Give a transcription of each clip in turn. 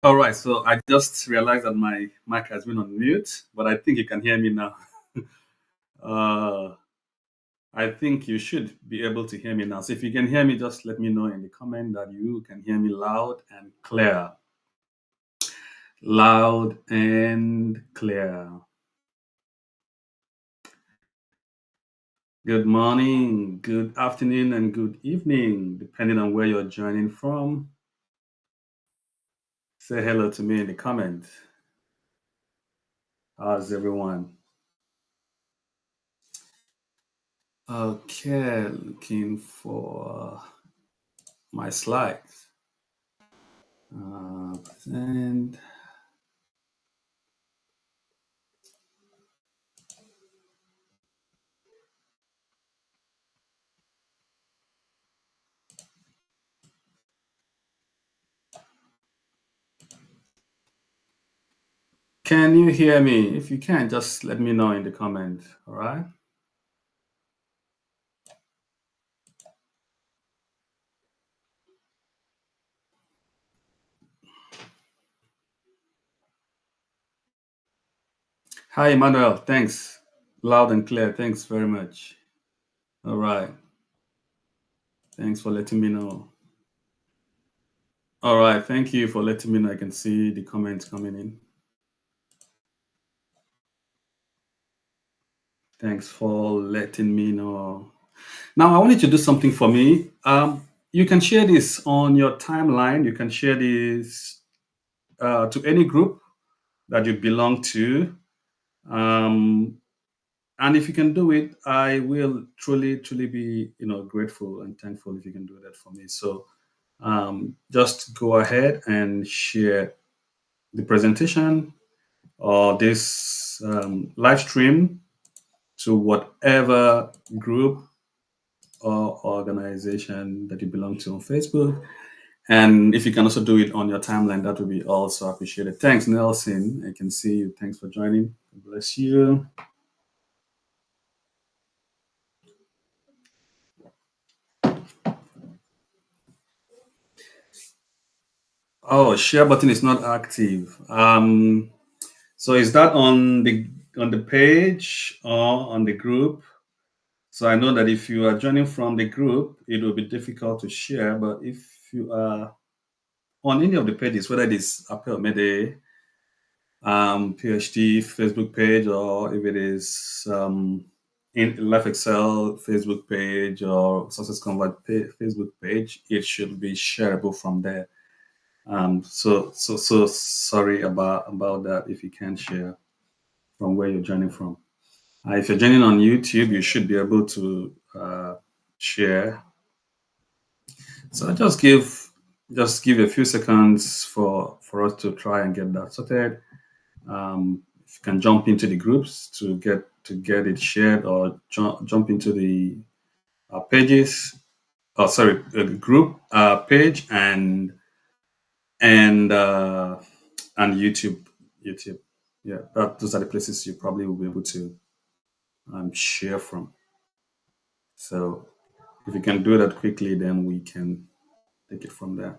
All right, so I just realized that my mic has been on mute, but I think you can hear me now. uh, I think you should be able to hear me now. So if you can hear me, just let me know in the comment that you can hear me loud and clear. Loud and clear. Good morning, good afternoon, and good evening, depending on where you're joining from. Say hello to me in the comment. How's everyone? Okay, looking for my slides. And can you hear me? If you can, just let me know in the comment. All right. Hi, Emmanuel. Thanks. Loud and clear. Thanks very much. All right. Thanks for letting me know. All right. Thank you for letting me know. I can see the comments coming in. Thanks for letting me know. Now, I wanted to do something for me. You can share this on your timeline. You can share this to any group that you belong to. Um, and if you can do it, I will truly be grateful and thankful if you can do that for me. So just go ahead and share the presentation or this live stream to whatever group or organization that you belong to on Facebook. And if you can also do it on your timeline, that would be also appreciated. Thanks, Nelson. I can see you. Thanks for joining. God bless you. Oh, share button is not active. So is that on the page or on the group? So I know that if you are joining from the group, it will be difficult to share. But if you are on any of the pages, whether it is Apple Mede, PhD Facebook page, or if it is in Life Excel Facebook page or Success Convert Facebook page, it should be shareable from there. So sorry about that if you can't share from where you're joining from. If you're joining on YouTube, you should be able to share. So just give a few seconds for us to try and get that sorted. If you can jump into the groups to get it shared, or jump into the pages. Oh, sorry, group page and YouTube. YouTube. Yeah, those are the places you probably will be able to share from. So if you can do that quickly, then we can take it from there.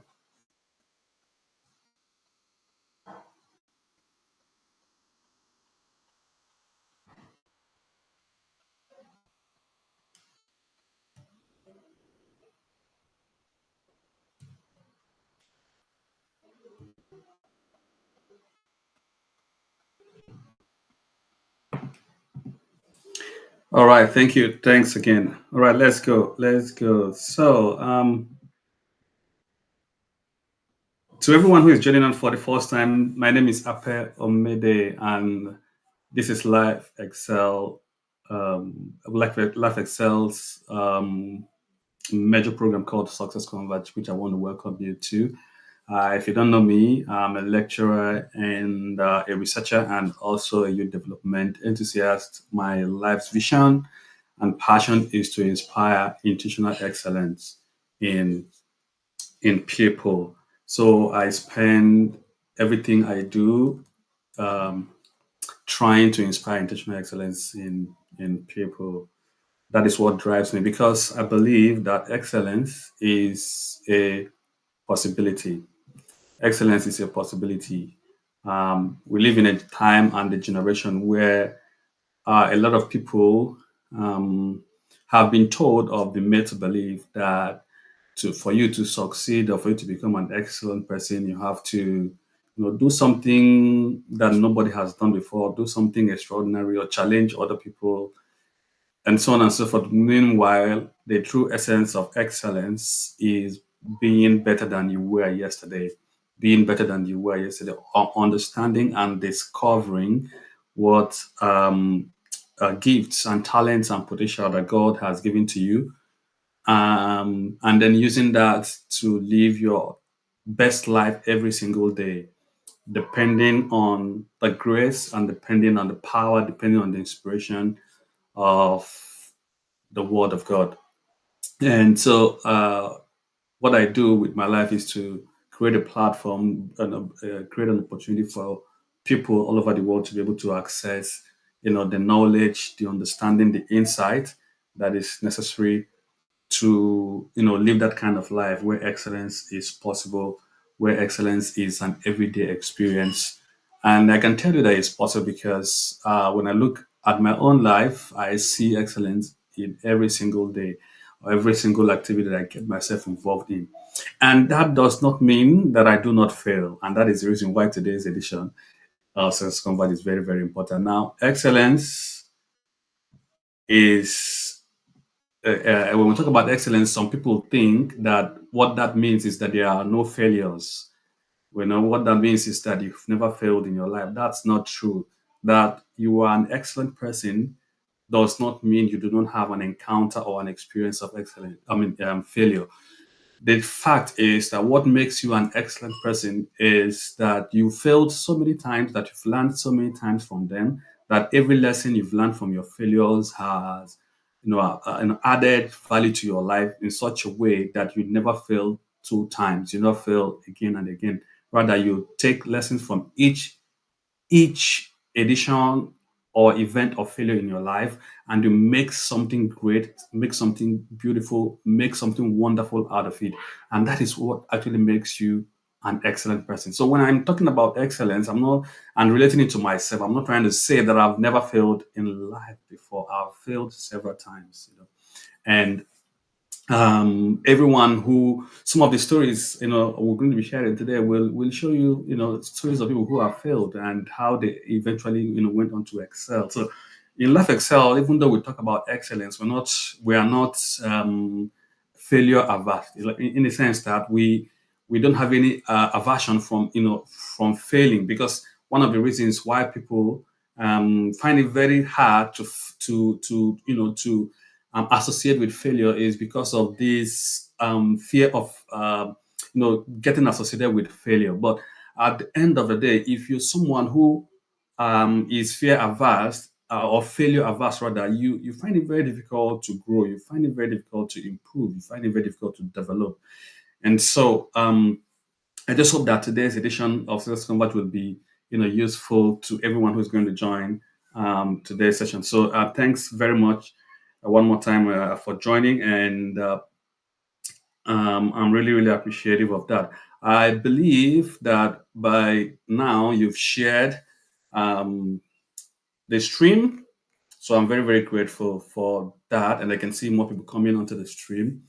All right, thank you. Thanks again. All right, let's go. Let's go. So, to everyone who is joining on for the first time, my name is Ape Omede, and this is Life Excel, Life Excel's major program called Success Converge, which I want to welcome you to. If you don't know me, I'm a lecturer and a researcher, and also a youth development enthusiast. My life's vision and passion is to inspire institutional excellence in people. So I spend everything I do um, trying to inspire intentional excellence in people. That is what drives me, because I believe that excellence is a possibility. Excellence is a possibility. We live in a time and a generation where a lot of people um, have been told or been made to believe that for you to succeed or for you to become an excellent person, you have to do something that nobody has done before, do something extraordinary or challenge other people and so on and so forth. Meanwhile, the true essence of excellence is being better than you were yesterday, being better than you were yesterday, understanding and discovering what gifts and talents and potential that God has given to you, and then using that to live your best life every single day, depending on the grace and depending on the power, depending on the inspiration of the Word of God. And so, what I do with my life is to create a platform and create an opportunity for people all over the world to be able to access, the knowledge, the understanding, the insight that is necessary to live that kind of life where excellence is possible, where excellence is an everyday experience. And I can tell you that it's possible because when I look at my own life, I see excellence in every single day or every single activity that I get myself involved in. And that does not mean that I do not fail, and that is the reason why today's edition of Sense Convert is very, very important. Now, excellence is when we talk about excellence, some people think that what that means is that there are no failures. What that means is that you've never failed in your life. That's not true. That you are an excellent person does not mean you do not have an encounter or an experience of excellence. Failure. The fact is that what makes you an excellent person is that you failed so many times, that you've learned so many times from them, that every lesson you've learned from your failures has an added value to your life in such a way that you never fail two times, you never fail again and again. Rather, you take lessons from each edition or event of failure in your life, and you make something great, make something beautiful, make something wonderful out of it. And that is what actually makes you an excellent person. So when I'm talking about excellence, I'm not and relating it to myself, I'm not trying to say that I've never failed in life before. I've failed several times, and everyone who some of the stories we're going to be sharing today will show you stories of people who have failed and how they eventually went on to excel. So in life excel, even though we talk about excellence, we are not failure averse, in the sense that we don't have any aversion from failing, because one of the reasons why people find it very hard to associate with failure is because of this fear of getting associated with failure. But at the end of the day, if you're someone who is fear averse, or failure averse rather, you find it very difficult to grow. You find it very difficult to improve. You find it very difficult to develop. And so I just hope that today's edition of Sales Combat will be useful to everyone who's going to join today's session. So thanks very much one more time for joining, and I'm really, really appreciative of that. I believe that by now you've shared um, the stream, so I'm very, very grateful for that, and I can see more people coming onto the stream.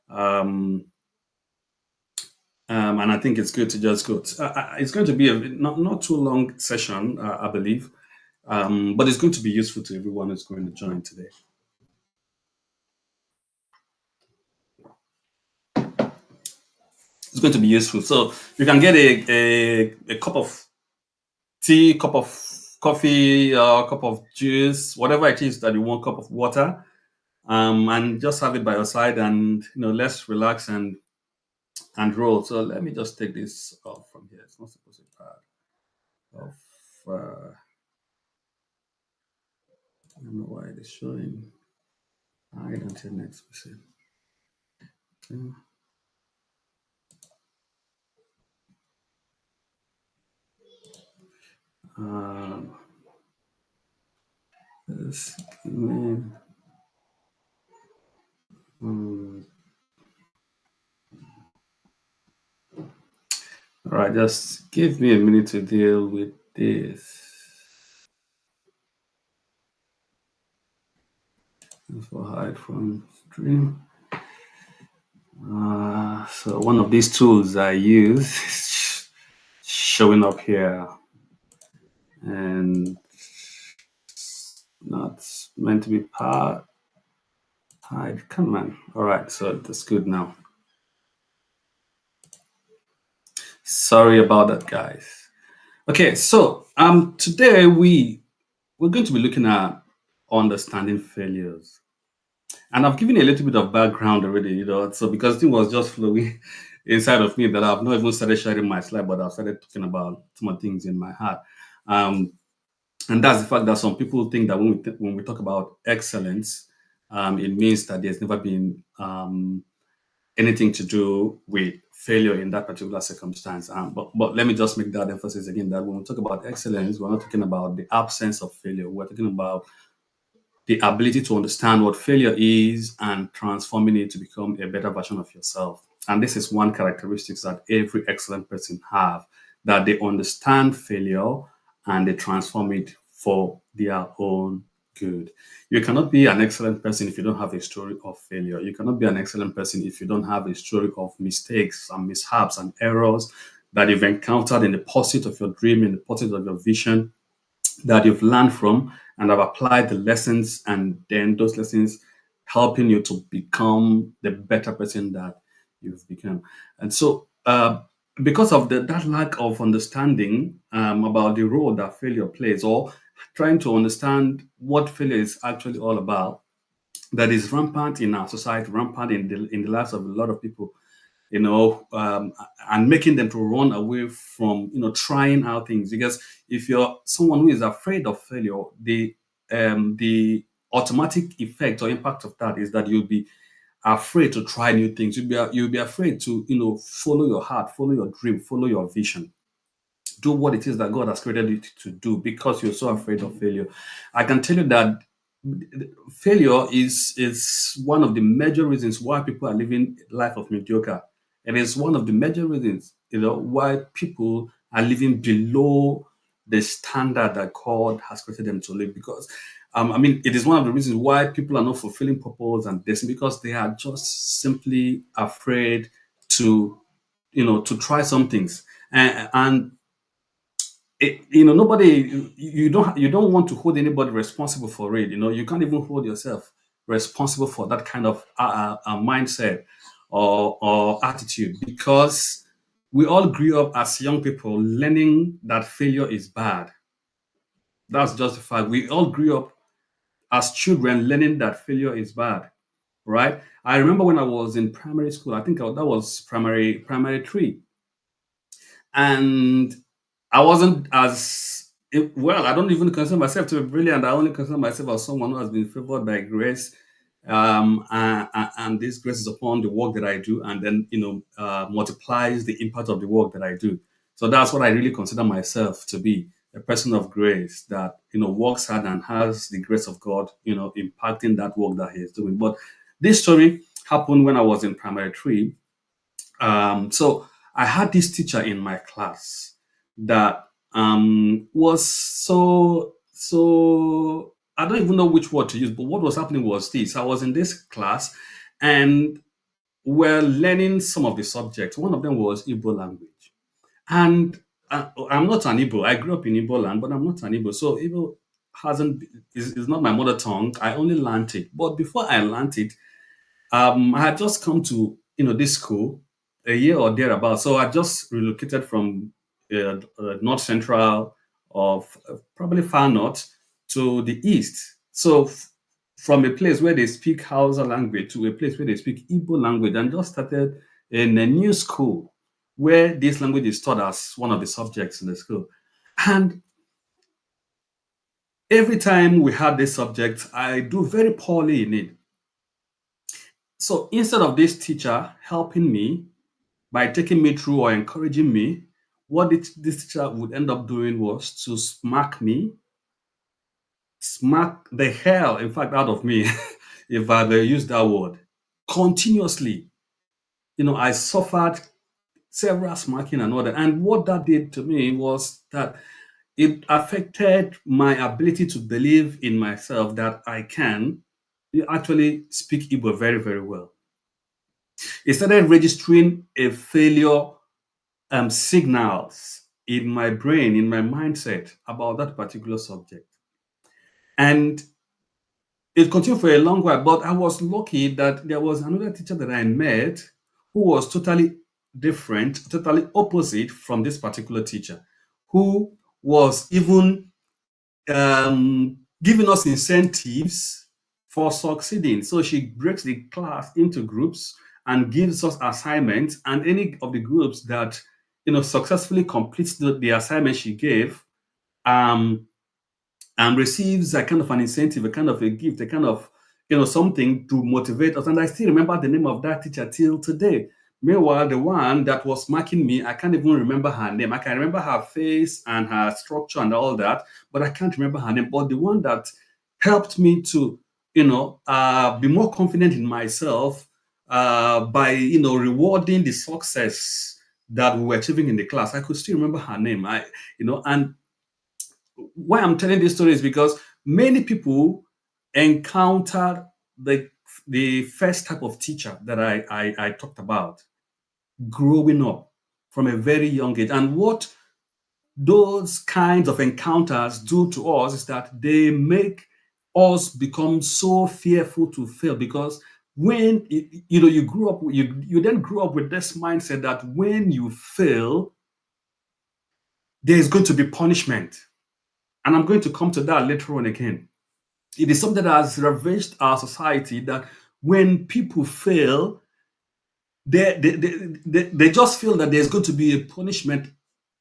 Um, and I think it's good to just go. It's going to be a not too long session, I believe, but it's going to be useful to everyone who's going to join today. It's going to be useful. So you can get a cup of tea, cup of coffee, cup of juice, whatever it is that you want, cup of water, and just have it by your side, and let's relax and roll. So let me just take this off from here. It's not supposed to be part of. I don't know why it is showing. Hide until next visit. Okay. Um, yes, all All right, just give me a minute to deal with this. For hide from stream. So one of these tools I use is showing up here, and not meant to be part hide. Come on. All right, so that's good now. Sorry about that, guys. Okay, so today we're going to be looking at understanding failures. And I've given a little bit of background already, so because it was just flowing inside of me that I've not even started sharing my slide, but I've started talking about some of things in my heart. Um, and that's the fact that some people think that when we talk about excellence, it means that there's never been anything to do with failure in that particular circumstance. But let me just make that emphasis again that when we talk about excellence, we're not talking about the absence of failure. We're talking about the ability to understand what failure is and transforming it to become a better version of yourself. And this is one characteristic that every excellent person have, that they understand failure and they transform it for their own good. You cannot be an excellent person if you don't have a story of failure. You cannot be an excellent person if you don't have a story of mistakes and mishaps and errors that you've encountered in the pursuit of your dream, in the pursuit of your vision, that you've learned from and have applied the lessons, and then those lessons helping you to become the better person that you've become. And so, because of that lack of understanding about the role that failure plays, or trying to understand what failure is actually all about, that is rampant in our society, rampant in the lives of a lot of people, and making them to run away from, trying out things. Because if you're someone who is afraid of failure, the automatic effect or impact of that is that you'll be afraid to try new things. You'll be afraid to, follow your heart, follow your dream, follow your vision, do what it is that God has created you to do, because you're so afraid of failure. I can tell you that failure is one of the major reasons why people are living a life of mediocre. It is one of the major reasons, why people are living below the standard that God has created them to live. Because, it is one of the reasons why people are not fulfilling purpose and destiny, because they are just simply afraid to, to try some things. And nobody, you don't want to hold anybody responsible for it. You can't even hold yourself responsible for that kind of mindset or attitude, because we all grew up as young people learning that failure is bad. That's just a fact. We all grew up as children learning that failure is bad, right? I remember when I was in primary school, I think that was primary three, and I wasn't as well. I don't even consider myself to be brilliant. I only consider myself as someone who has been favored by grace, and this grace is upon the work that I do, and then multiplies the impact of the work that I do. So that's what I really consider myself to be, a person of grace that works hard and has the grace of God, impacting that work that he is doing. But this story happened when I was in primary three. So I had this teacher in my class that was so I don't even know which word to use, but what was happening was this. I was in this class and we're learning some of the subjects. One of them was Igbo language. And I'm not an Igbo. I grew up in Igbo land, but I'm not an Igbo. So Igbo hasn't is not my mother tongue. I only learned it. But before I learned it, I had just come to this school a year or thereabout. So I just relocated from north central of probably far north to the east. So from a place where they speak Hausa language to a place where they speak Igbo language, and just started in a new school where this language is taught as one of the subjects in the school. And every time we had this subject, I do very poorly in it. So instead of this teacher helping me by taking me through or encouraging me, what this teacher would end up doing was to smack me, smack the hell, in fact, out of me, if I were use that word, continuously. I suffered several smacking and all that. And what that did to me was that it affected my ability to believe in myself that I can actually speak Igbo very, very well. It started registering a failure signals in my brain, in my mindset about that particular subject. And it continued for a long while, but I was lucky that there was another teacher that I met who was totally different, totally opposite from this particular teacher, who was even giving us incentives for succeeding. So she breaks the class into groups and gives us assignments, and any of the groups that successfully completes the assignment she gave, um, and receives a kind of an incentive, a kind of a gift, a kind of something to motivate us. And I still remember the name of that teacher till today. Meanwhile, the one that was marking me, I can't even remember her name. I can remember her face and her structure and all that, but I can't remember her name. But the one that helped me to, be more confident in myself by, rewarding the success that we were achieving in the class. I could still remember her name. And why I'm telling this story is because many people encounter the first type of teacher that I talked about growing up from a very young age. And what those kinds of encounters do to us is that they make us become so fearful to fail, because when you grew up, you then grew up with this mindset that when you fail, there is going to be punishment. And I'm going to come to that later on again. It is something that has ravaged our society, that when people fail, they just feel that there's going to be a punishment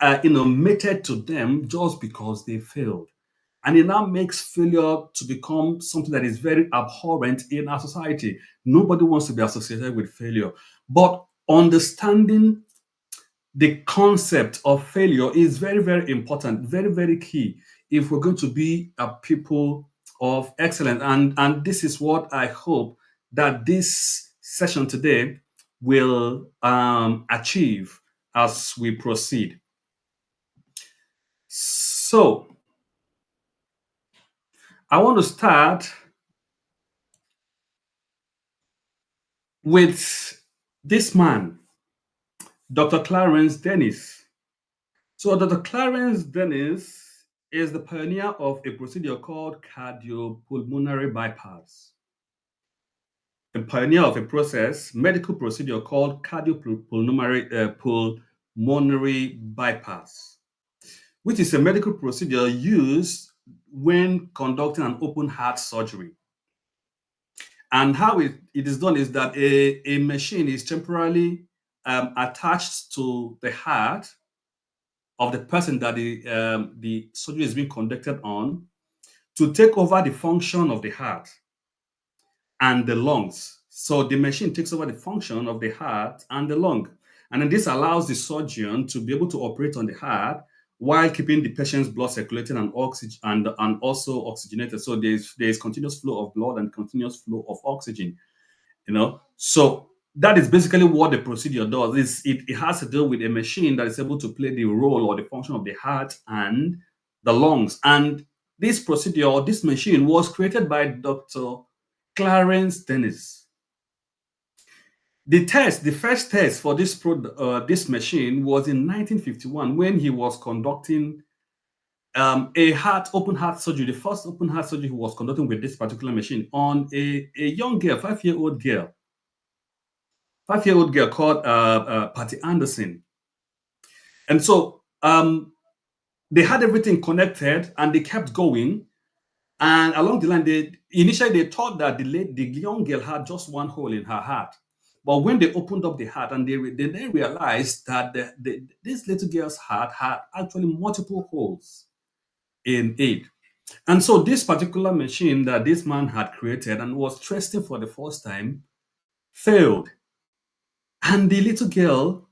meted to them just because they failed. And it now makes failure to become something that is very abhorrent in our society. Nobody wants to be associated with failure. But understanding the concept of failure is very, very important, very, very key if we're going to be a people of excellence. And this is what I hope that this session today will achieve as we proceed. So, I want to start with this man, Dr. Clarence Dennis. So, Dr. Clarence Dennis is the pioneer of a procedure called cardiopulmonary bypass, a pioneer of a medical procedure called pulmonary bypass, which is a medical procedure used when conducting an open heart surgery. And how it is done is that a machine is temporarily attached to the heart of the person that the surgery is being conducted on, to take over the function of the heart and the lungs. So the machine takes over the function of the heart and the lung. And then this allows the surgeon to be able to operate on the heart while keeping the patient's blood circulating and oxygen and also oxygenated. So there's continuous flow of blood and continuous flow of oxygen. So that is basically what the procedure does. It has to do with a machine that is able to play the role or the function of the heart and the lungs. And this procedure, or this machine, was created by Dr. Clarence Dennis. The first test for this machine was in 1951, when he was conducting open heart surgery, the first open heart surgery he was conducting with this particular machine on a young girl, 5-year-old girl. 5-year-old girl called Patty Anderson. And so they had everything connected and they kept going. And along the line, initially they thought that the young girl had just one hole in her heart. But when they opened up the heart, and they then realized that this little girl's heart had actually multiple holes in it. And so this particular machine that this man had created and was testing for the first time failed. And the little girl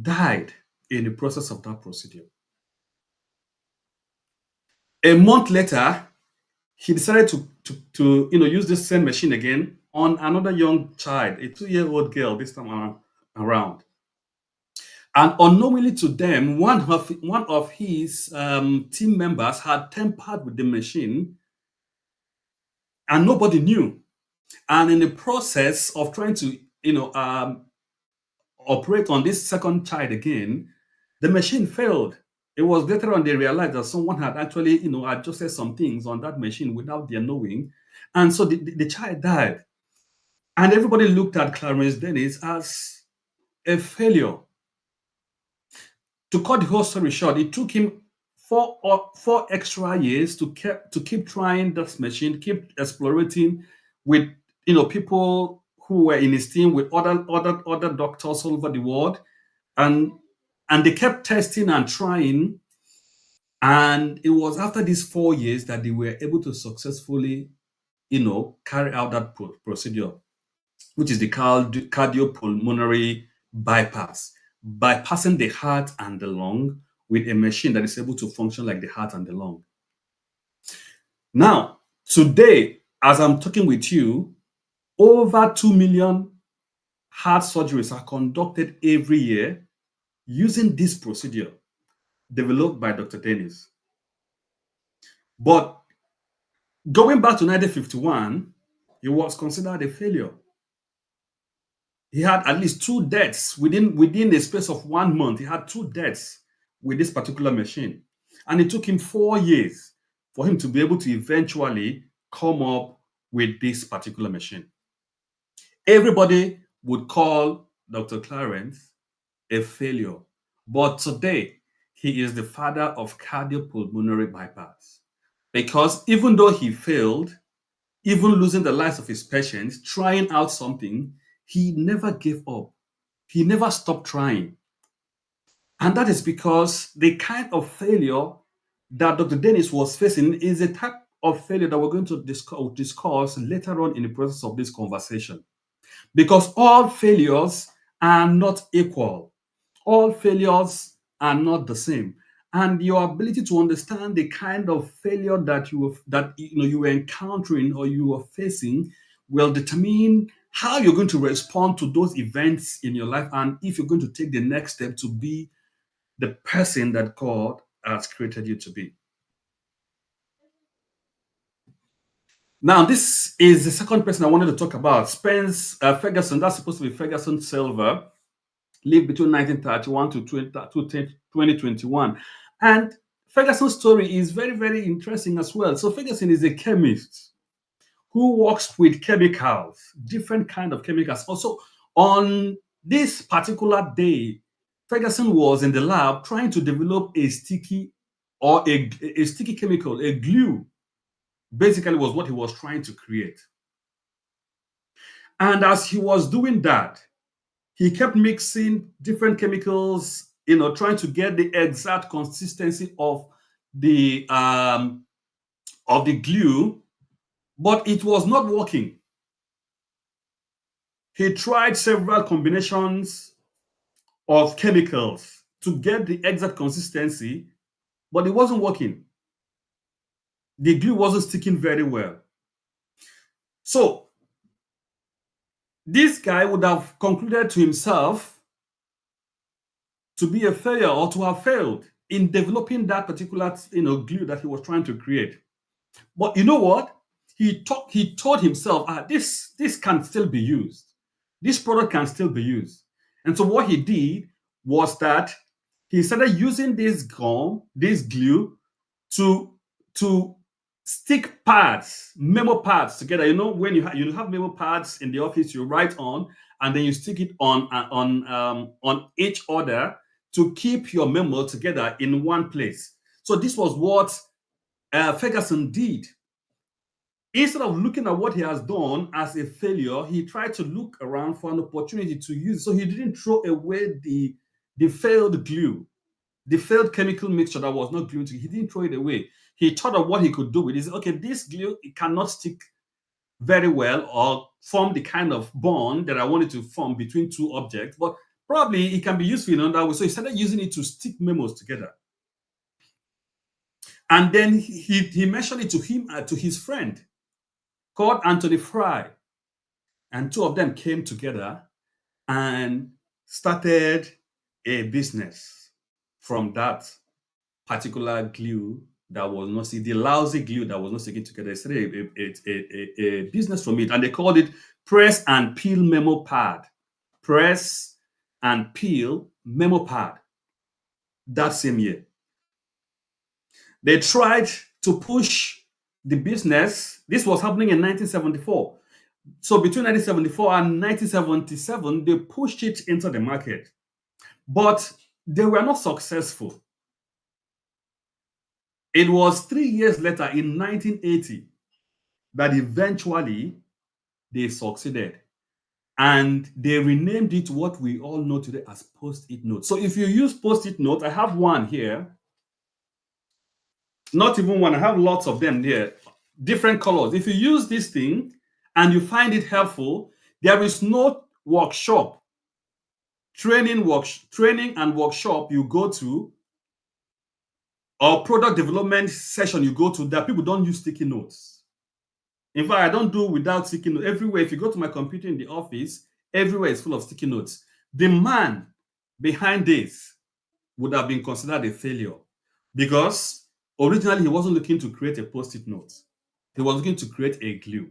died in the process of that procedure. A month later, he decided to use this same machine again on another young child, a 2-year-old girl this time around. And unknowingly to them, one of his team members had tampered with the machine, and nobody knew. And in the process of trying to, operate on this second child again, the machine failed. It was later on they realized that someone had actually, adjusted some things on that machine without their knowing. And so the child died. And everybody looked at Clarence Dennis as a failure. To cut the whole story short, it took him 4 extra years to keep trying this machine, keep exploring with people who were in his team, with other doctors all over the world, and they kept testing and trying. And it was after these 4 years that they were able to successfully, carry out that procedure, which is the cardiopulmonary bypass, bypassing the heart and the lung with a machine that is able to function like the heart and the lung. Now, today, as I'm talking with you, over 2 million heart surgeries are conducted every year using this procedure developed by Dr. Dennis. But going back to 1951, he was considered a failure. He had at least 2 deaths within the space of 1 month. He had 2 deaths with this particular machine, and it took him 4 years for him to be able to eventually come up with this particular machine. Everybody would call Dr. Clarence a failure, but today he is the father of cardiopulmonary bypass, because even though he failed, even losing the lives of his patients, trying out something, he never gave up. He never stopped trying. And that is because the kind of failure that Dr. Dennis was facing is a type of failure that we're going to discuss later on in the process of this conversation. Because all failures are not equal. All failures are not the same. And your ability to understand the kind of failure that you were encountering or you were facing will determine how you're going to respond to those events in your life, and if you're going to take the next step to be the person that God has created you to be. Now, this is the second person I wanted to talk about. Spence Ferguson. That's supposed to be Ferguson Silver. Lived between 1931 to 2021. And Ferguson's story is very, very interesting as well. So Ferguson is a chemist who works with chemicals, different kind of chemicals. Also, on this particular day, Ferguson was in the lab trying to develop a sticky chemical, a glue. Basically, was what he was trying to create. And as he was doing that, he kept mixing different chemicals, trying to get the exact consistency of the glue, but it was not working. He tried several combinations of chemicals to get the exact consistency, but it wasn't working. The glue wasn't sticking very well. So this guy would have concluded to himself to be a failure or to have failed in developing that particular glue that he was trying to create. But you know what? He told himself, this can still be used. This product can still be used. And so what he did was that he started using this glue, to stick pads, memo pads together. When you have memo pads in the office, you write on, and then you stick it on each other to keep your memo together in one place. So this was what Ferguson did. Instead of looking at what he has done as a failure, he tried to look around for an opportunity to use. So he didn't throw away the failed glue, the failed chemical mixture that was not glued. He didn't throw it away. He thought of what he could do with it. He said, okay, this glue, it cannot stick very well or form the kind of bond that I wanted to form between two objects, but probably it can be useful in another way. So he started using it to stick memos together. And then he mentioned it to his friend called Anthony Fry. And two of them came together and started a business from that particular glue that was not the lousy glue that was not sticking together. They started a business from it, and they called it Press and Peel Memo Pad. Press and Peel Memo Pad. That same year, they tried to push the business. This was happening in 1974. So between 1974 and 1977, they pushed it into the market, but they were not successful. It was 3 years later, in 1980, that eventually they succeeded. And they renamed it what we all know today as Post-it note. So if you use Post-it note, I have one here. Not even one, I have lots of them there, different colors. If you use this thing and you find it helpful, there is no workshop, training and workshop you go to, or product development session you go to, that people don't use sticky notes. In fact, I don't do without sticky notes. Everywhere, if you go to my computer in the office, everywhere is full of sticky notes. The man behind this would have been considered a failure, because originally he wasn't looking to create a Post-it note. He was looking to create a glue,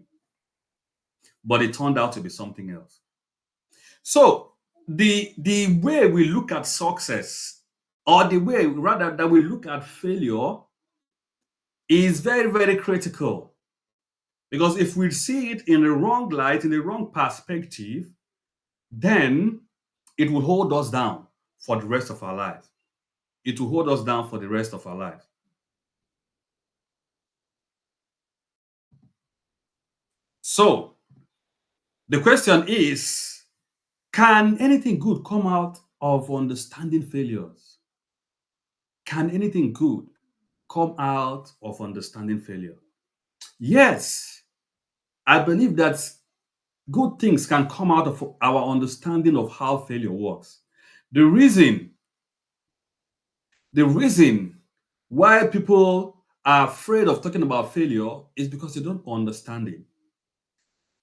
but it turned out to be something else. So the way we look at success, or the way rather that we look at failure, is very, very critical. Because if we see it in the wrong light, in the wrong perspective, then it will hold us down for the rest of our lives. It will hold us down for the rest of our lives. So the question is, can anything good come out of understanding failures? Can anything good come out of understanding failure? Yes, I believe that good things can come out of our understanding of how failure works. The reason why people are afraid of talking about failure is because they don't understand it.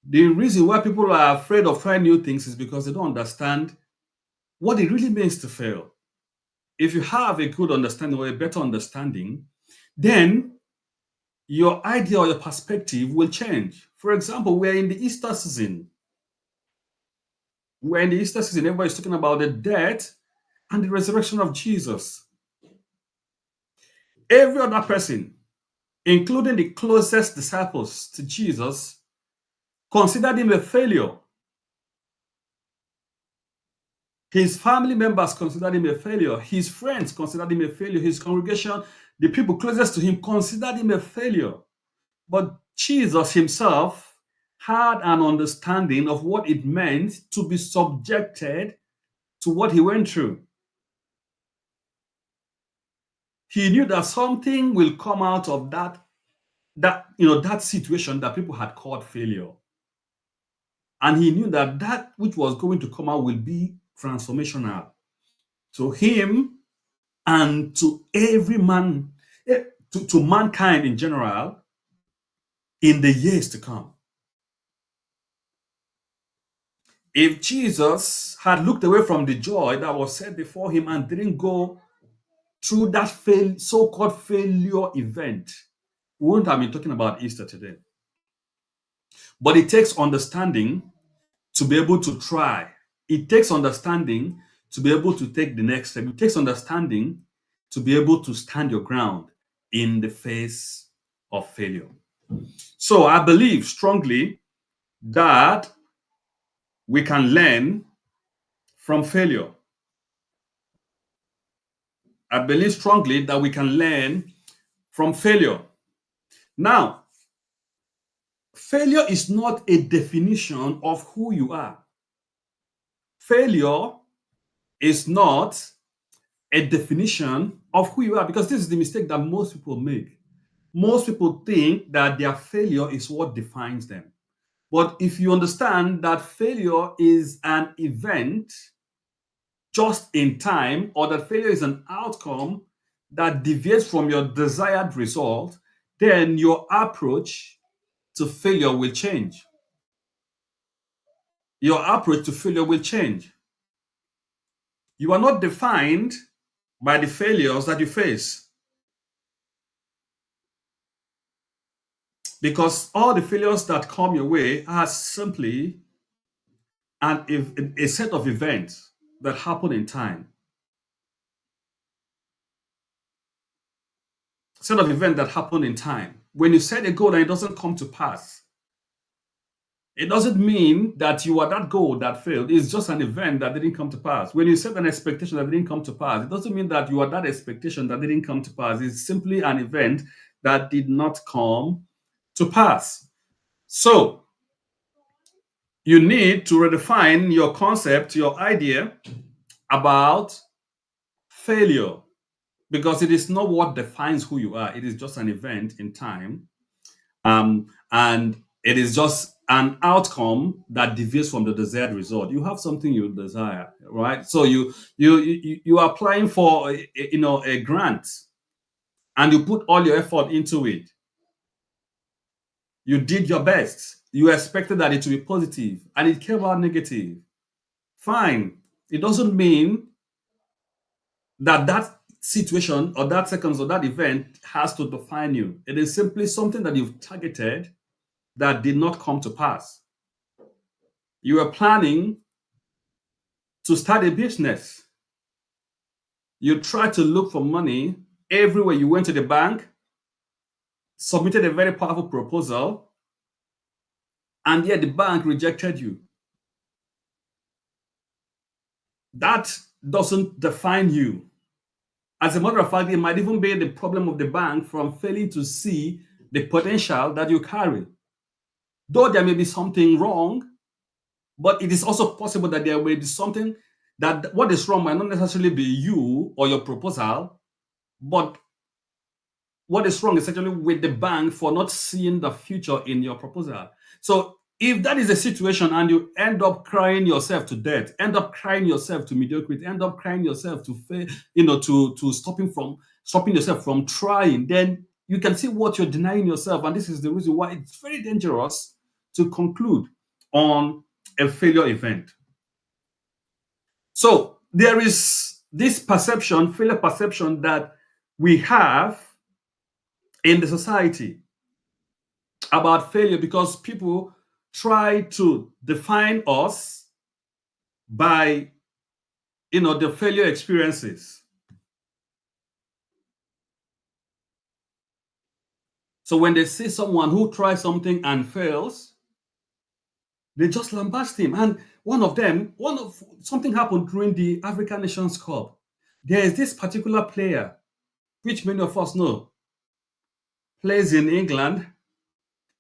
The reason why people are afraid of trying new things is because they don't understand what it really means to fail. If you have a good understanding or a better understanding, then your idea or your perspective will change. For example, we're in the Easter season. Everybody's talking about the death and the resurrection of Jesus. Every other person, including the closest disciples to Jesus, considered him a failure. His family members considered him a failure. His friends considered him a failure. His congregation, the people closest to him, considered him a failure. But Jesus himself had an understanding of what it meant to be subjected to what he went through. He knew that something will come out of that situation that people had called failure. And he knew that that which was going to come out will be transformational to him and to every man, to mankind in general, in the years to come. If Jesus had looked away from the joy that was set before him and didn't go through that so-called failure event, we wouldn't have been talking about Easter today. But it takes understanding to be able to try. It takes understanding to be able to take the next step. It takes understanding to be able to stand your ground in the face of failure. So I believe strongly that we can learn from failure. I believe strongly that we can learn from failure. Now, failure is not a definition of who you are. Failure is not a definition of who you are, because this is the mistake that most people make. Most people think that their failure is what defines them. But if you understand that failure is an event just in time, or that failure is an outcome that deviates from your desired result, then your approach to failure will change. Your approach to failure will change. You are not defined by the failures that you face, because all the failures that come your way are simply a set of events that happen in time. Set of events that happen in time. When you set a goal and it doesn't come to pass, it doesn't mean that you are that goal that failed. It's just an event that didn't come to pass. When you set an expectation that didn't come to pass, it doesn't mean that you are that expectation that didn't come to pass. It's simply an event that did not come to pass. So you need to redefine your concept, your idea about failure, because it is not what defines who you are. It is just an event in time, and it is just an outcome that deviates from the desired result. You have something you desire, right? So you are applying for a grant, and you put all your effort into it. You did your best. You expected that it would be positive, and it came out negative. Fine. It doesn't mean that situation or that sequence or that event has to define you. It is simply something that you've targeted that did not come to pass. You were planning to start a business. You tried to look for money everywhere. You went to the bank, submitted a very powerful proposal, and yet the bank rejected you. That doesn't define you. As a matter of fact, it might even be the problem of the bank from failing to see the potential that you carry. Though there may be something wrong, but it is also possible that there may be something that what is wrong might not necessarily be you or your proposal, but what is wrong is actually with the bank for not seeing the future in your proposal. So if that is a situation and you end up crying yourself to death, end up crying yourself to mediocrity, end up crying yourself to fail, to stopping yourself from trying, then you can see what you're denying yourself. And this is the reason why it's very dangerous to conclude on a failure event. So there is this perception, failure perception, that we have in the society about failure, because people try to define us by the failure experiences. So when they see someone who tries something and fails, they just lambast him. And something happened during the African Nations Cup. There is this particular player, which many of us know, plays in England,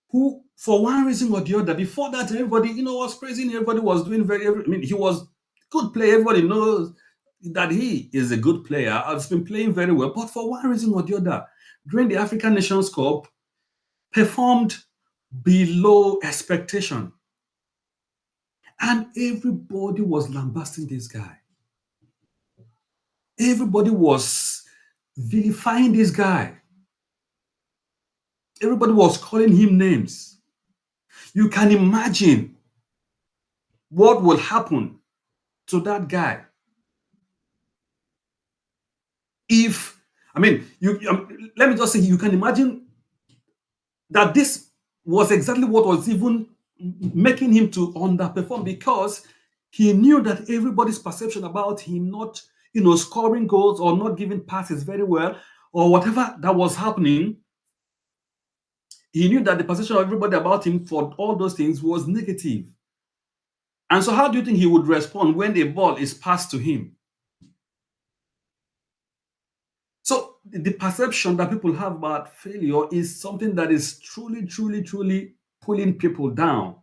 who, for one reason or the other, before that, everybody, was praising. Everybody was doing he was good player. Everybody knows that he is a good player. Has been playing very well, but for one reason or the other, during the African Nations Cup, performed below expectation, and everybody was lambasting this guy. Everybody was vilifying this guy. Everybody was calling him names. You can imagine what will happen to that guy if, let me just say, you can imagine that this was exactly what was even making him to underperform, because he knew that everybody's perception about him not, scoring goals or not giving passes very well or whatever that was happening, he knew that the perception of everybody about him for all those things was negative. And so how do you think he would respond when a ball is passed to him? So the perception that people have about failure is something that is truly, truly, truly pulling people down.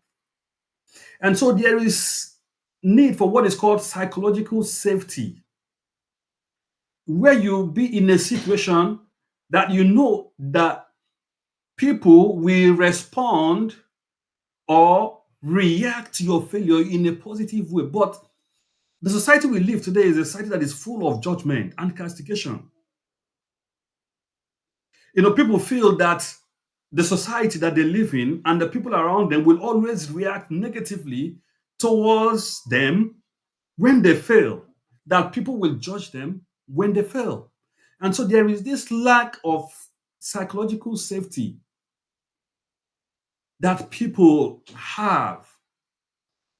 And so there is need for what is called psychological safety, where you be in a situation that you know that people will respond or react to your failure in a positive way. But the society we live today is a society that is full of judgment and castigation. People feel that the society that they live in and the people around them will always react negatively towards them when they fail. that people will judge them when they fail. And so there is this lack of psychological safety that people have.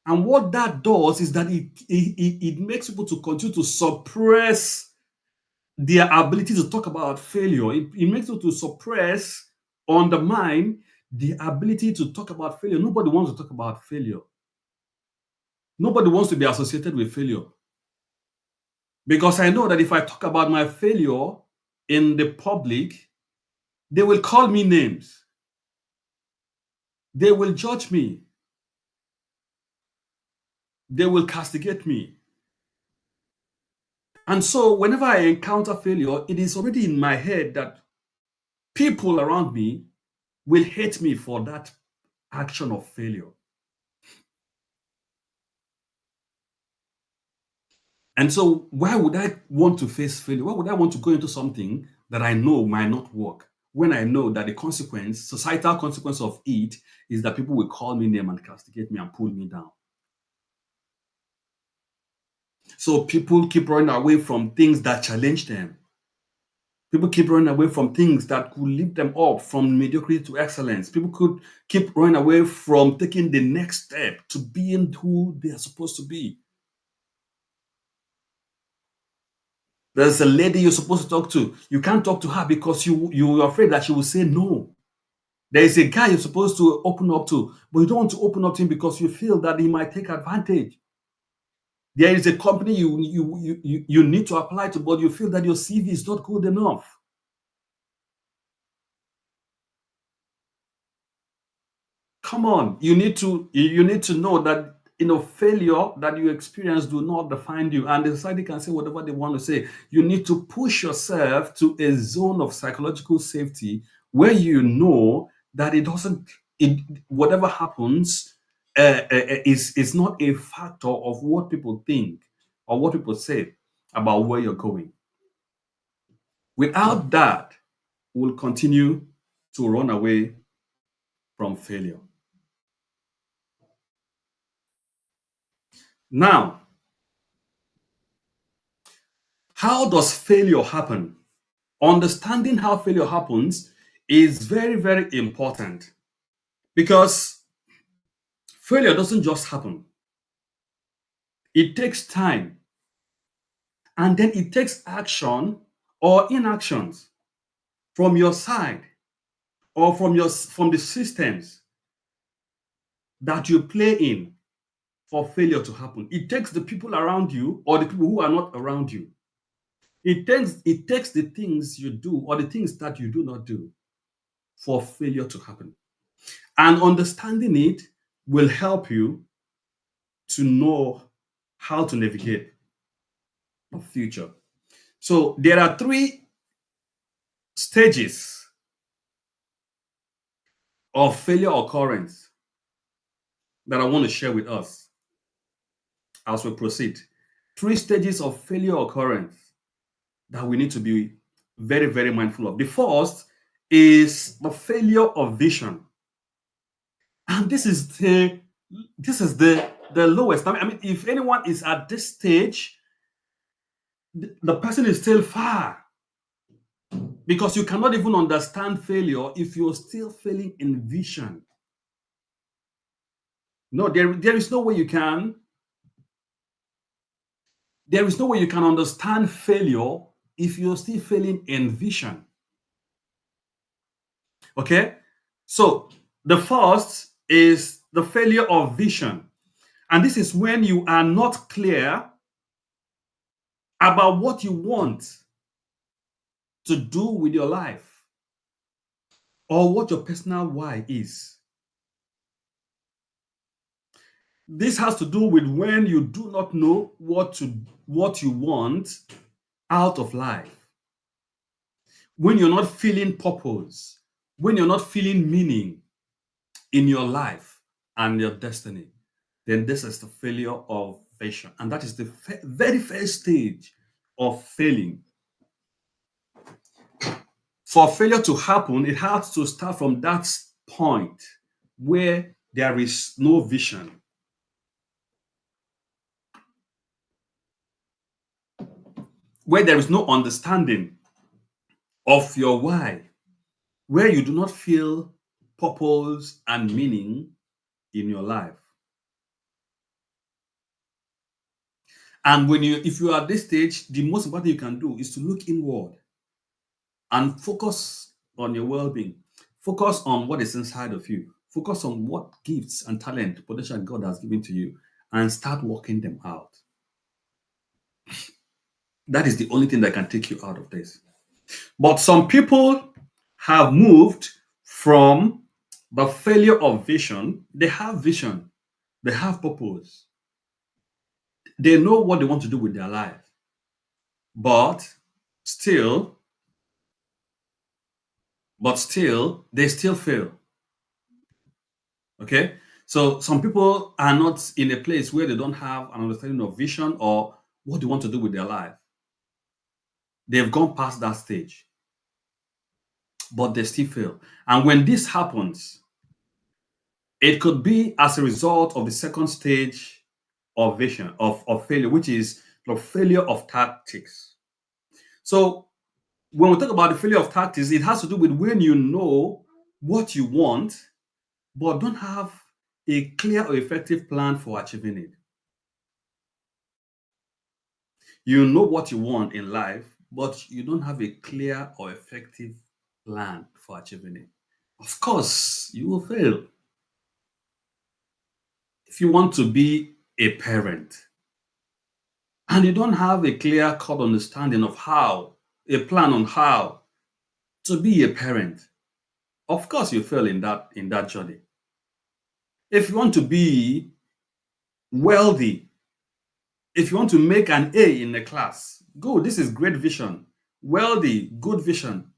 And what that does is that it makes people to continue to suppress their ability to talk about failure. It makes you to suppress, undermine the ability to talk about failure. Nobody wants to talk about failure. Nobody wants to be associated with failure. Because I know that if I talk about my failure in the public, they will call me names. They will judge me. They will castigate me. And so whenever I encounter failure, it is already in my head that people around me will hate me for that action of failure. And so, why would I want to face failure? Why would I want to go into something that I know might not work when I know that the consequence, societal consequence of it, is that people will call me name and castigate me and pull me down? So, people keep running away from things that challenge them. People keep running away from things that could lift them up from mediocrity to excellence. People could keep running away from taking the next step to being who they are supposed to be. There's a lady you're supposed to talk to. You can't talk to her because you're afraid that she will say no. There is a guy you're supposed to open up to, but you don't want to open up to him because you feel that he might take advantage. There is a company you need to apply to, but you feel that your CV is not good enough. Come on, you need to know that failure that you experience do not define you, and the society can say whatever they want to say. You need to push yourself to a zone of psychological safety where you know that it doesn't it whatever happens is not a factor of what people think or what people say about where you're going. Without that, we'll continue to run away from failure. Now, how does failure happen? Understanding how failure happens is very, very important because failure doesn't just happen. It takes time and then it takes action or inactions from your side or from the systems that you play in for failure to happen. It takes the people around you or the people who are not around you. It takes the things you do or the things that you do not do for failure to happen. And understanding it will help you to know how to navigate the future. So there are three stages of failure occurrence that I want to share with us as we proceed. Three stages of failure occurrence that we need to be very, very mindful of. The first is the failure of vision. And this is the lowest. I mean, if anyone is at this stage, the person is still far because you cannot even understand failure if you're still failing in vision. No, there is no way you can. There is no way you can understand failure if you're still failing in vision. Okay? So the first is the failure of vision. And this is when you are not clear about what you want to do with your life or what your personal why is. This has to do with when you do not know what you want out of life. When you're not feeling purpose, when you're not feeling meaning in your life and your destiny, then this is the failure of vision. And that is the very first stage of failing. For failure to happen, it has to start from that point where there is no vision. where there is no understanding of your why, where you do not feel purpose and meaning in your life. And if you are at this stage, the most important thing you can do is to look inward and focus on your well-being. Focus on what is inside of you. Focus on what gifts and talent, potential God has given to you, and start working them out. That is the only thing that can take you out of this. But some people have moved from the failure of vision. They have vision, they have purpose, they know what they want to do with their life, but still, they still fail. Okay. So some people are not in a place where they don't have an understanding of vision or what they want to do with their life. They've gone past that stage, but they still fail. And when this happens, it could be as a result of the second stage of vision, of failure, which is the failure of tactics. So when we talk about the failure of tactics, it has to do with when you know what you want, but don't have a clear or effective plan for achieving it. You know what you want in life, but you don't have a clear or effective plan for achieving it. Of course, you will fail. If you want to be a parent and you don't have a clear cut understanding of how, a plan on how to be a parent, of course you fail in that journey. If you want to be wealthy, if you want to make an A in the class, go. This is great vision. Wealthy, good vision.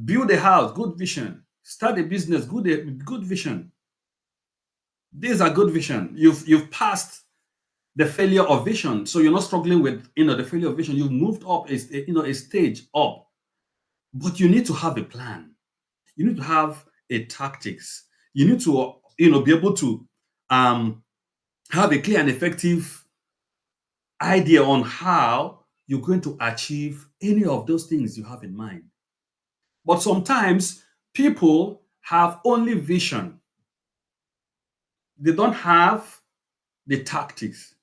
Build a house, good vision. Start a business, good vision. These are good vision. You've passed the failure of vision, so you're not struggling with the failure of vision. You've moved up a stage up, but you need to have a plan. You need to have a tactics. You need to be able to have a clear and effective idea on how you're going to achieve any of those things you have in mind. But sometimes people have only vision, they don't have the tactics.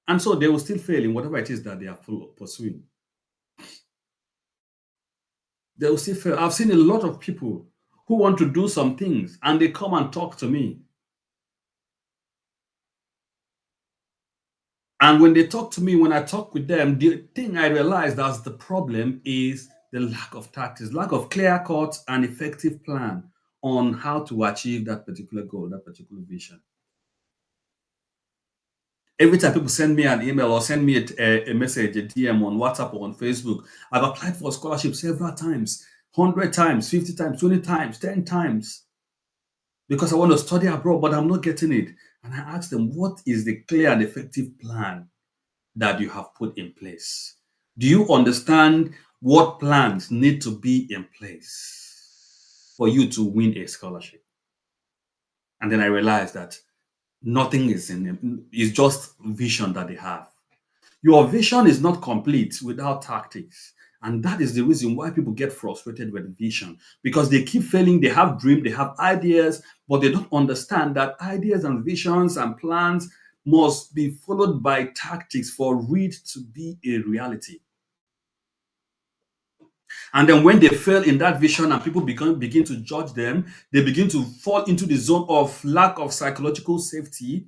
And so they will still fail in whatever it is that they are pursuing. They will still fail. I've seen a lot of people who want to do some things and they come and talk to me. And when they talk to me, when I talk with them, the thing I realize that's the problem is the lack of tactics, lack of clear cut and effective plan on how to achieve that particular goal, that particular vision. Every time people send me an email or send me a message, a DM on WhatsApp or on Facebook, I've applied for a scholarship several times, 100 times, 50 times, 20 times, 10 times, because I want to study abroad, but I'm not getting it. And I ask them, what is the clear and effective plan that you have put in place? Do you understand what plans need to be in place for you to win a scholarship? And then I realized that nothing is in them. It's just vision that they have. Your vision is not complete without tactics. And that is the reason why people get frustrated with vision, because they keep failing. They have dreams, they have ideas, but they don't understand that ideas and visions and plans must be followed by tactics for it to be a reality. And then when they fail in that vision and people begin to judge them, they begin to fall into the zone of lack of psychological safety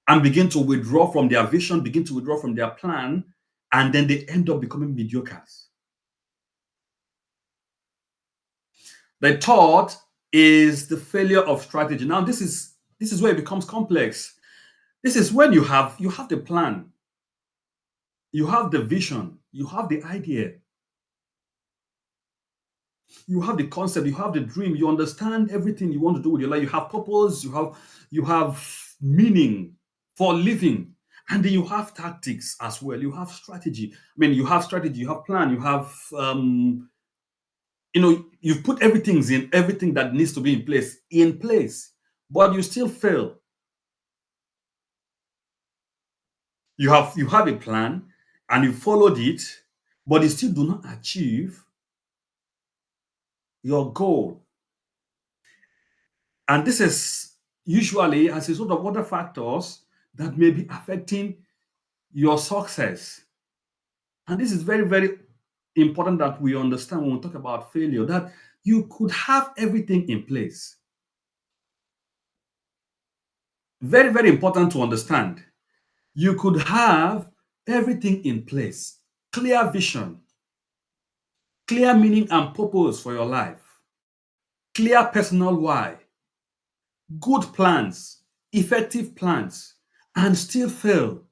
and begin to withdraw from their vision, begin to withdraw from their plan, and then they end up becoming mediocres. The third is the failure of strategy. Now, this is where it becomes complex. This is when you have the plan, you have the vision, you have the idea, you have the concept, you have the dream, you understand everything you want to do with your life, you have purpose, you have meaning for living, and then you have tactics as well, you have strategy. I mean, you have strategy, you have plan, you have you've put everything that needs to be in place, but you still fail. You have a plan and you followed it, but you still do not achieve your goal. And this is usually as a result of other factors that may be affecting your success. And this is very, very important that we understand when we talk about failure, that you could have everything in place. Very, very important to understand. You could have everything in place, clear vision, clear meaning and purpose for your life, clear personal why, good plans, effective plans, and still fail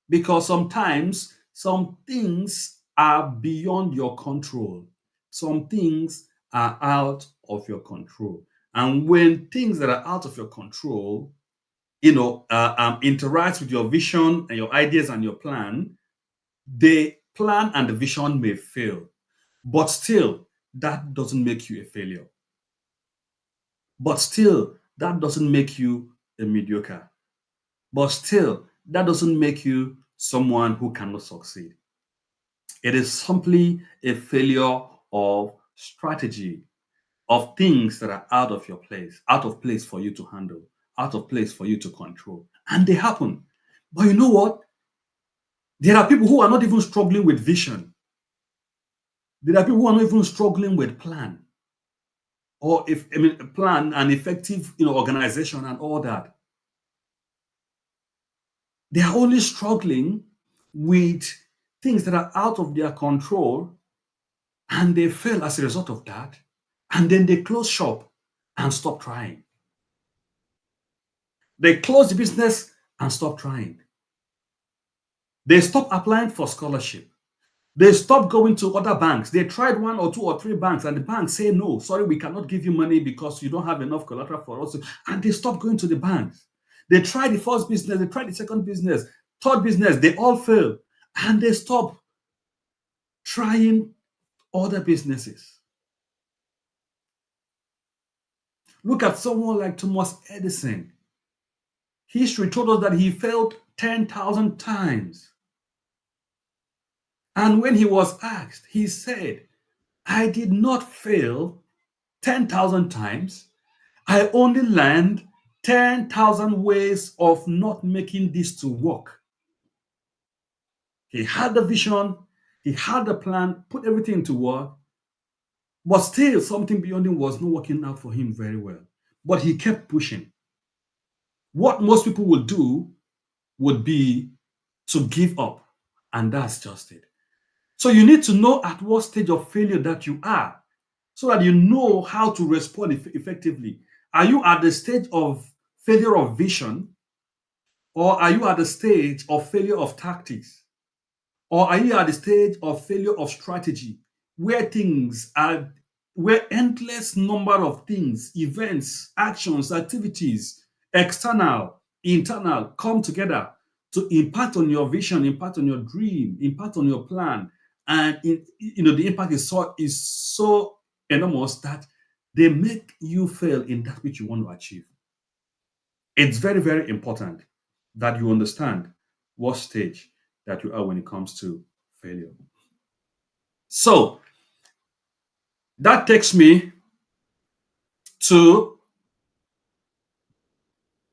because sometimes some things are beyond your control. Some things are out of your control. And when things that are out of your control, interact with your vision and your ideas and your plan, the plan and the vision may fail, but still, that doesn't make you a failure. But still, that doesn't make you a mediocre. But still, that doesn't make you someone who cannot succeed. It is simply a failure of strategy, of things that are out of place for you to handle, out of place for you to control. And they happen. But you know what? There are people who are not even struggling with vision. There are people who are not even struggling with plan, or if I mean plan and effective, organization and all that. They are only struggling with things that are out of their control, and they fail as a result of that. And then they close shop and stop trying. They close the business and stop trying. They stop applying for scholarship. They stopped going to other banks. They tried one or two or three banks, and the banks say, no, sorry, we cannot give you money because you don't have enough collateral for us. And they stopped going to the banks. They tried the first business, they tried the second business, third business, they all failed. And they stopped trying other businesses. Look at someone like Thomas Edison. History told us that he failed 10,000 times. And when he was asked, he said, I did not fail 10,000 times. I only learned 10,000 ways of not making this to work. He had the vision, he had the plan, put everything to work, but still something beyond him was not working out for him very well. But he kept pushing. What most people would do would be to give up, and that's just it. So you need to know at what stage of failure that you are so that you know how to respond effectively. Are you at the stage of failure of vision, or are you at the stage of failure of tactics? Or are you at the stage of failure of strategy, where endless number of things, events, actions, activities, external, internal, come together to impact on your vision, impact on your dream, impact on your plan, and the impact is so enormous that they make you fail in that which you want to achieve. It's very, very important that you understand what stage that you are when it comes to failure. So that takes me to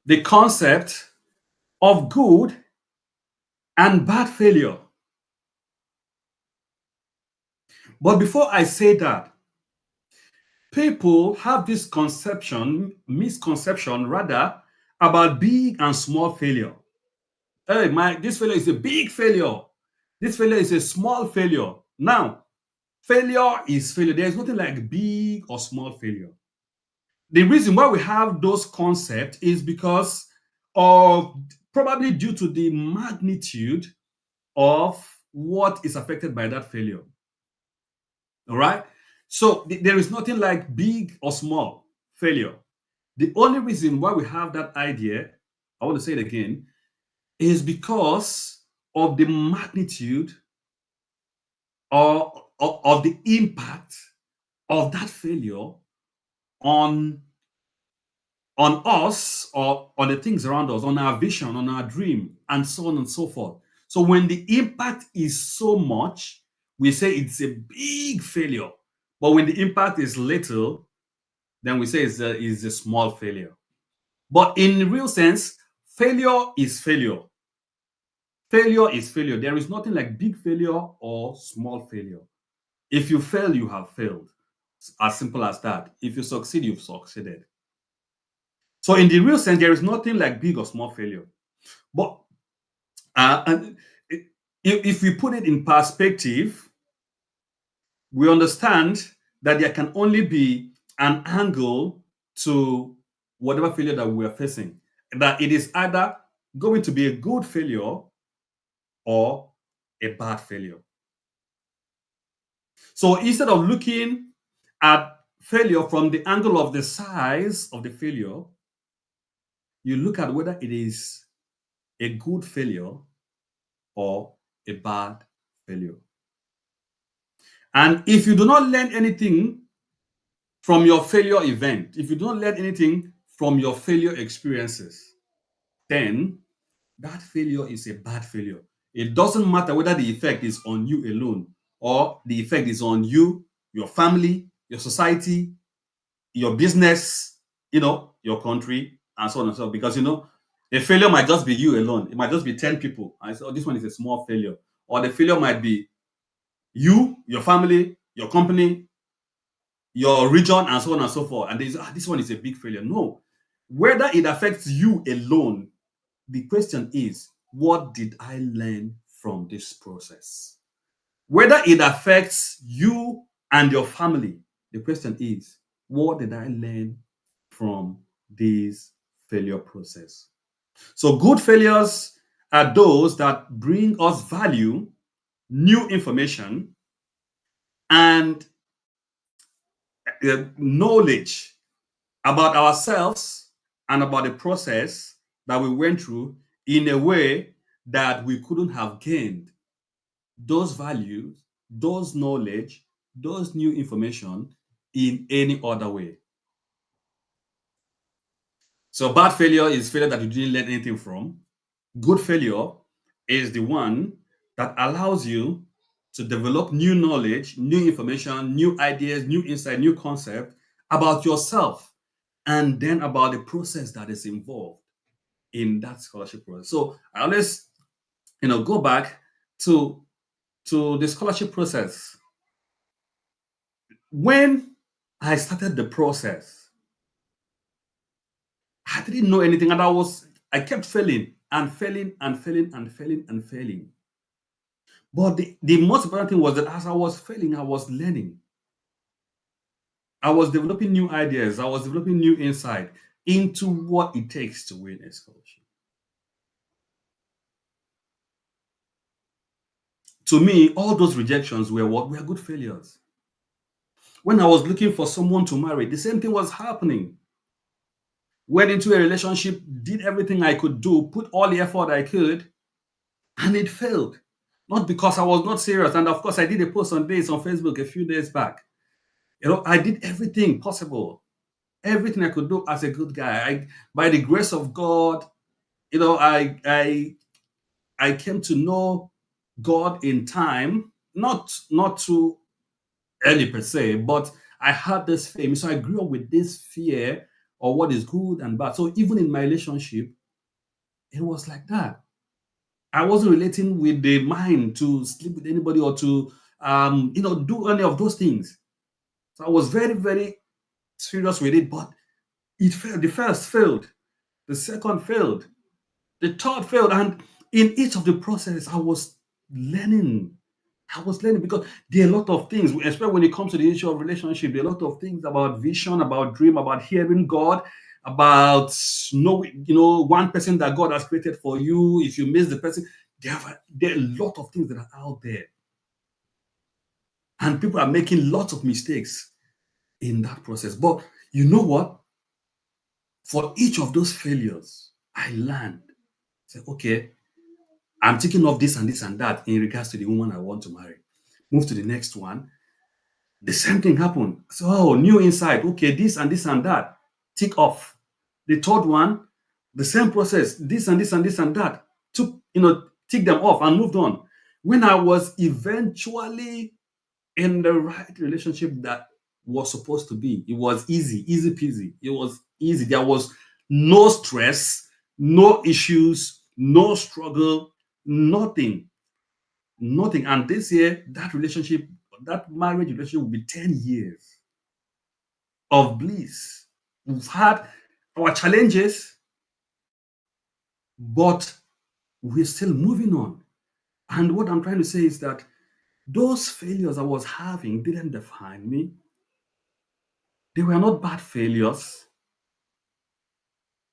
the concept of good and bad failure. But before I say that, people have this misconception rather, about big and small failure. Hey, this failure is a big failure. This failure is a small failure. Now, failure is failure. There is nothing like big or small failure. The reason why we have those concepts is because of, probably due to the magnitude of what is affected by that failure. All right. So there is nothing like big or small failure. The only reason why we have that idea, I want to say it again, is because of the magnitude of the impact of that failure on us, or on the things around us, on our vision, on our dream, and so on and so forth. So when the impact is so much, we say it's a big failure. But when the impact is little, then we say it's a small failure. But in real sense, failure is failure. Failure is failure. There is nothing like big failure or small failure. If you fail, you have failed. As simple as that. If you succeed, you've succeeded. So in the real sense, there is nothing like big or small failure. But and if we put it in perspective, we understand that there can only be an angle to whatever failure that we are facing. That it is either going to be a good failure or a bad failure. So instead of looking at failure from the angle of the size of the failure, you look at whether it is a good failure or a bad failure. And if you do not learn anything from your failure event, if you do not learn anything from your failure experiences, then that failure is a bad failure. It doesn't matter whether the effect is on you alone or the effect is on you, your family, your society, your business, your country, and so on and so on. Because a failure might just be you alone. It might just be 10 people. I say, oh, this one is a small failure. Or the failure might be you, your family, your company, your region, and so on and so forth. And this one is a big failure. No. Whether it affects you alone, the question is, what did I learn from this process? Whether it affects you and your family, the question is, what did I learn from this failure process? So, good failures are those that bring us value, new information, and knowledge about ourselves and about the process that we went through in a way that we couldn't have gained those values, those knowledge, those new information in any other way. So bad failure is failure that you didn't learn anything from. Good failure is the one that allows you to develop new knowledge, new information, new ideas, new insight, new concept about yourself, and then about the process that is involved in that scholarship process. So I always, go back to the scholarship process. When I started the process, I didn't know anything, and I kept failing and failing and failing and failing and failing. But the most important thing was that as I was failing, I was learning. I was developing new ideas. I was developing new insight into what it takes to win a scholarship. To me, all those rejections were what were good failures. When I was looking for someone to marry, the same thing was happening. Went into a relationship, did everything I could do, put all the effort I could, and it failed. Not because I was not serious. And of course, I did a post on this on Facebook a few days back. I did everything possible, everything I could do as a good guy. By the grace of God, I came to know God in time, not too early per se, but I had this fame. So I grew up with this fear of what is good and bad. So even in my relationship, it was like that. I wasn't relating with the mind to sleep with anybody or to do any of those things. So I was very, very serious with it, but it failed. The first failed, the second failed, the third failed, and in each of the process, I was learning. I was learning because there are a lot of things, especially when it comes to the issue of relationship. There are a lot of things about vision, about dream, about hearing God, about knowing, one person that God has created for you. If you miss the person, there are a lot of things that are out there, and people are making lots of mistakes in that process. But you know what? For each of those failures, I learned. Say, okay, I'm thinking of this and this and that in regards to the woman I want to marry. Move to the next one. The same thing happened. So, new insight. Okay, this and this and that. Tick off. The third one, the same process. This and this and this and that. tick them off and moved on. When I was eventually in the right relationship that was supposed to be, it was easy, easy peasy. It was easy. There was no stress, no issues, no struggle, nothing, nothing. And this year, that relationship, that marriage relationship will be 10 years of bliss. We've had our challenges, but we're still moving on. And what I'm trying to say is that those failures I was having didn't define me. They were not bad failures.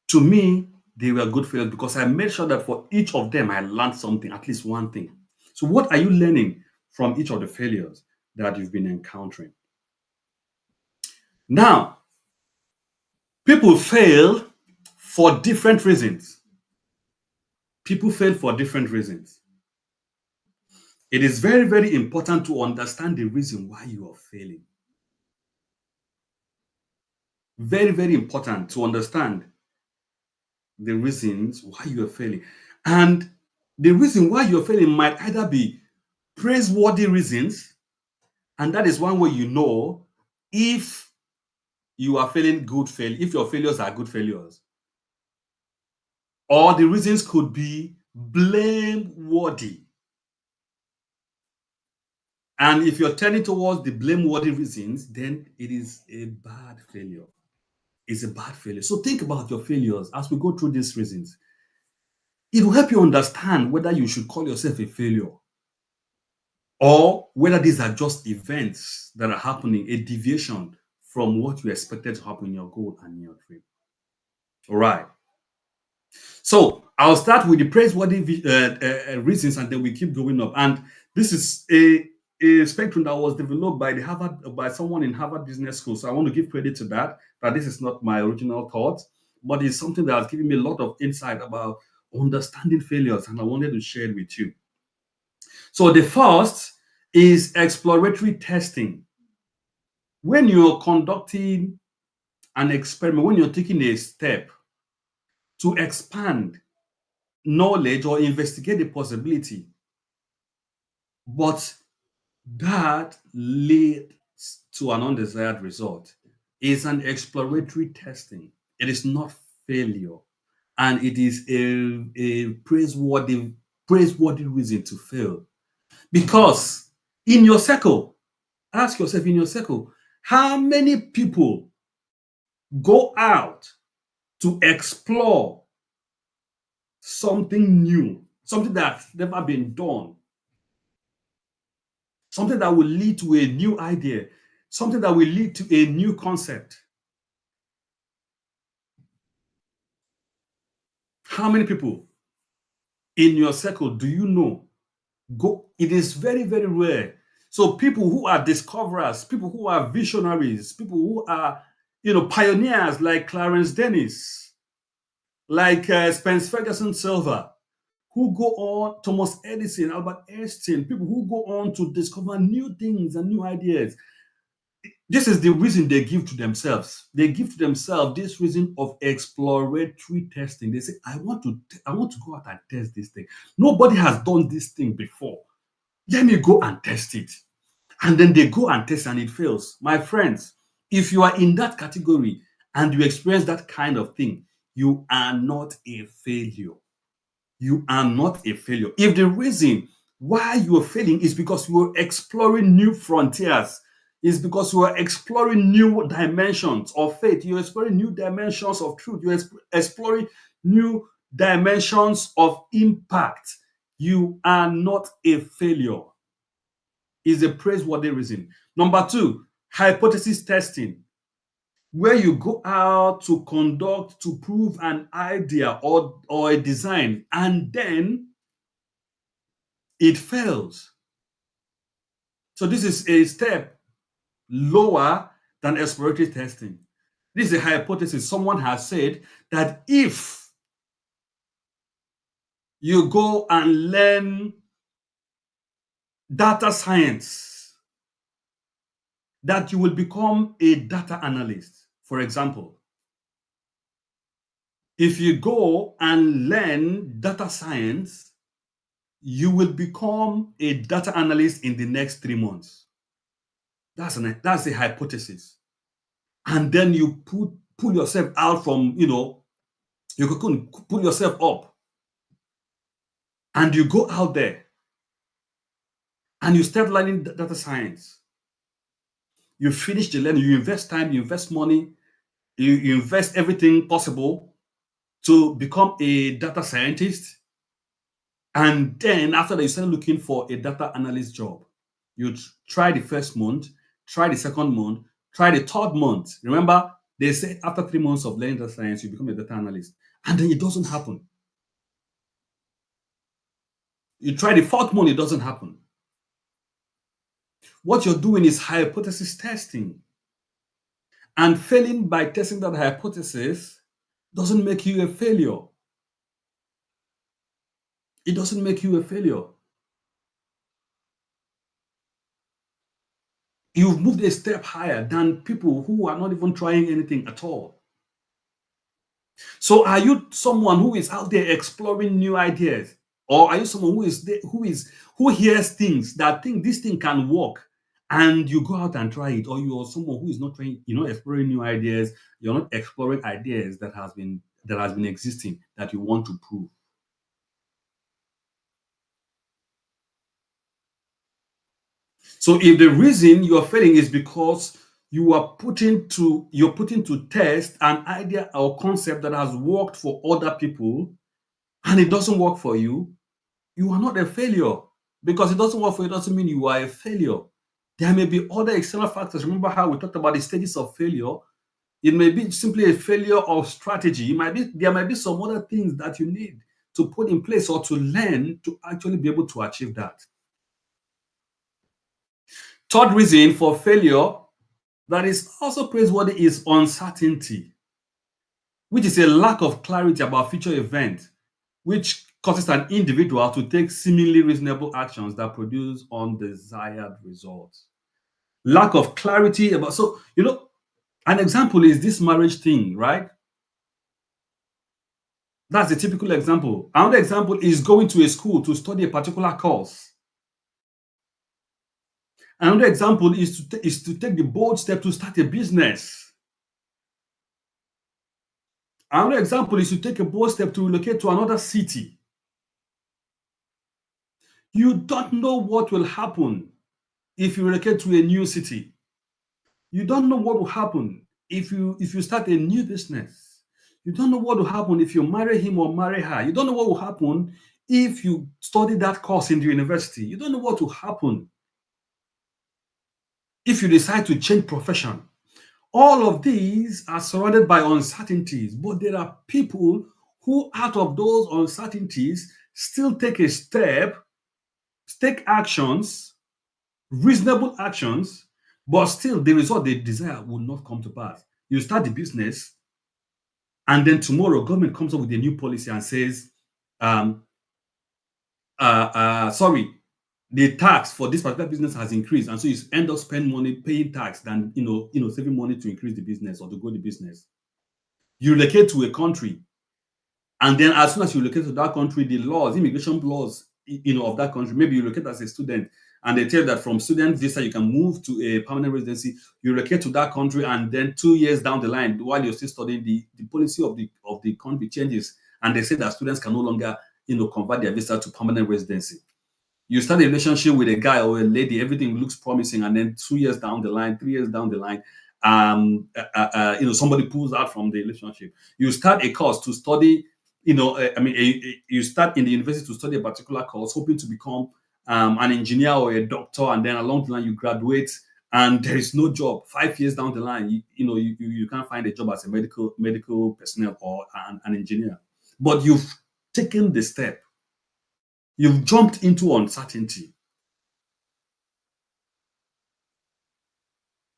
To me, they were good failures because I made sure that for each of them, I learned something, at least one thing. So, what are you learning from each of the failures that you've been encountering? Now, people fail for different reasons. People fail for different reasons. It is very, very important to understand the reason why you are failing. Very, very important to understand the reasons why you are failing. And the reason why you're failing might either be praiseworthy reasons, and that is one way you know if you are failing good fail, if your failures are good failures. Or the reasons could be blameworthy. And if you're turning towards the blameworthy reasons, then it is a bad failure. It's a bad failure. So think about your failures as we go through these reasons. It will help you understand whether you should call yourself a failure or whether these are just events that are happening, a deviation from what you expected to happen in your goal and in your dream. All right. So I'll start with the praiseworthy reasons, and then we keep going up. And this is a spectrum that was developed by the Harvard by someone in Harvard Business School. So I want to give credit to that. That this is not my original thought, but it's something that has given me a lot of insight about understanding failures, and I wanted to share it with you. So the first is exploratory testing. When you're conducting an experiment, when you're taking a step to expand knowledge or investigate the possibility, but that leads to an undesired result, is an exploratory testing. It is not failure, and it is a praiseworthy reason to fail. Because in your circle, ask yourself in your circle, how many people go out to explore something new, something that's never been done, something that will lead to a new idea, something that will lead to a new concept? How many people in your circle do you know go? It is very, very rare. So people who are discoverers, people who are visionaries, people who are pioneers like Clarence Dennis, like Spence Ferguson Silver, who go on, Thomas Edison, Albert Einstein, people who go on to discover new things and new ideas. This is the reason they give to themselves. They give to themselves this reason of exploratory testing. They say, I want to go out and test this thing. Nobody has done this thing before. Let me go and test it. And then they go and test and it fails. My friends, if you are in that category and you experience that kind of thing, you are not a failure. You are not a failure. If the reason why you are failing is because you are exploring new frontiers, is because you are exploring new dimensions of faith, you're exploring new dimensions of truth, you're exploring new dimensions of impact, you are not a failure. Is a praiseworthy reason. Number two, hypothesis testing, where you go out to conduct, to prove an idea or a design, and then it fails. So this is a step lower than exploratory testing. This is a hypothesis. Someone has said that if you go and learn data science, that you will become a data analyst. For example, if you go and learn data science, you will become a data analyst in the next 3 months. That's a hypothesis. And then you pull yourself out from, you could pull yourself up and you go out there and you start learning data science. You finish the learning, you invest time, you invest money, you invest everything possible to become a data scientist. And then after that, you start looking for a data analyst job. You try the first month, try the second month, try the third month. Remember, they say after 3 months of learning data science, you become a data analyst. And then it doesn't happen. You try the fourth month, it doesn't happen. What you're doing is hypothesis testing. And failing by testing that hypothesis doesn't make you a failure. It doesn't make you a failure. You've moved a step higher than people who are not even trying anything at all. So are you someone who is out there exploring new ideas? Or are you someone who hears things that think this thing can work and you go out and try it? Or you're someone who is not trying, exploring new ideas, you're not exploring ideas that has been existing that you want to prove. So if the reason you're failing is because you're putting to test an idea or concept that has worked for other people and it doesn't work for you, you are not a failure. Because it doesn't work for you doesn't mean you are a failure. There may be other external factors. Remember how we talked about the stages of failure? It may be simply a failure of strategy. There might be some other things that you need to put in place or to learn to actually be able to achieve that. Third reason for failure that is also praiseworthy is uncertainty, which is a lack of clarity about future events, which causes an individual to take seemingly reasonable actions that produce undesired results. Lack of clarity about, so, an example is this marriage thing, right? That's a typical example. Another example is going to a school to study a particular course. Another example is to take the bold step to start a business. Another example is to take a bold step to relocate to another city. You don't know what will happen if you relocate to a new city. You don't know what will happen if you start a new business. You don't know what will happen if you marry him or marry her. You don't know what will happen if you study that course in the university. You don't know what will happen if you decide to change profession. All of these are surrounded by uncertainties, but there are people who, out of those uncertainties, still take a step, take actions, reasonable actions, but still the result they desire will not come to pass. You start the business, and then tomorrow government comes up with a new policy and says, um, sorry, the tax for this particular business has increased, and so you end up spending money paying tax than saving money to increase the business or to grow the business. You relocate to a country, and then as soon as you relocate to that country, the laws, immigration laws, of that country, maybe you relocate as a student, and they tell you that from student visa you can move to a permanent residency. You relocate to that country, and then 2 years down the line, while you're still studying, the policy of the country changes, and they say that students can no longer, convert their visa to permanent residency. You start a relationship with a guy or a lady, everything looks promising, and then 2 years down the line, 3 years down the line, somebody pulls out from the relationship. You start a course to study, you start in the university to study a particular course, hoping to become an engineer or a doctor, and then along the line you graduate, and there is no job. 5 years down the line, you can't find a job as a medical personnel or an engineer, but you've taken the step. You've jumped into uncertainty.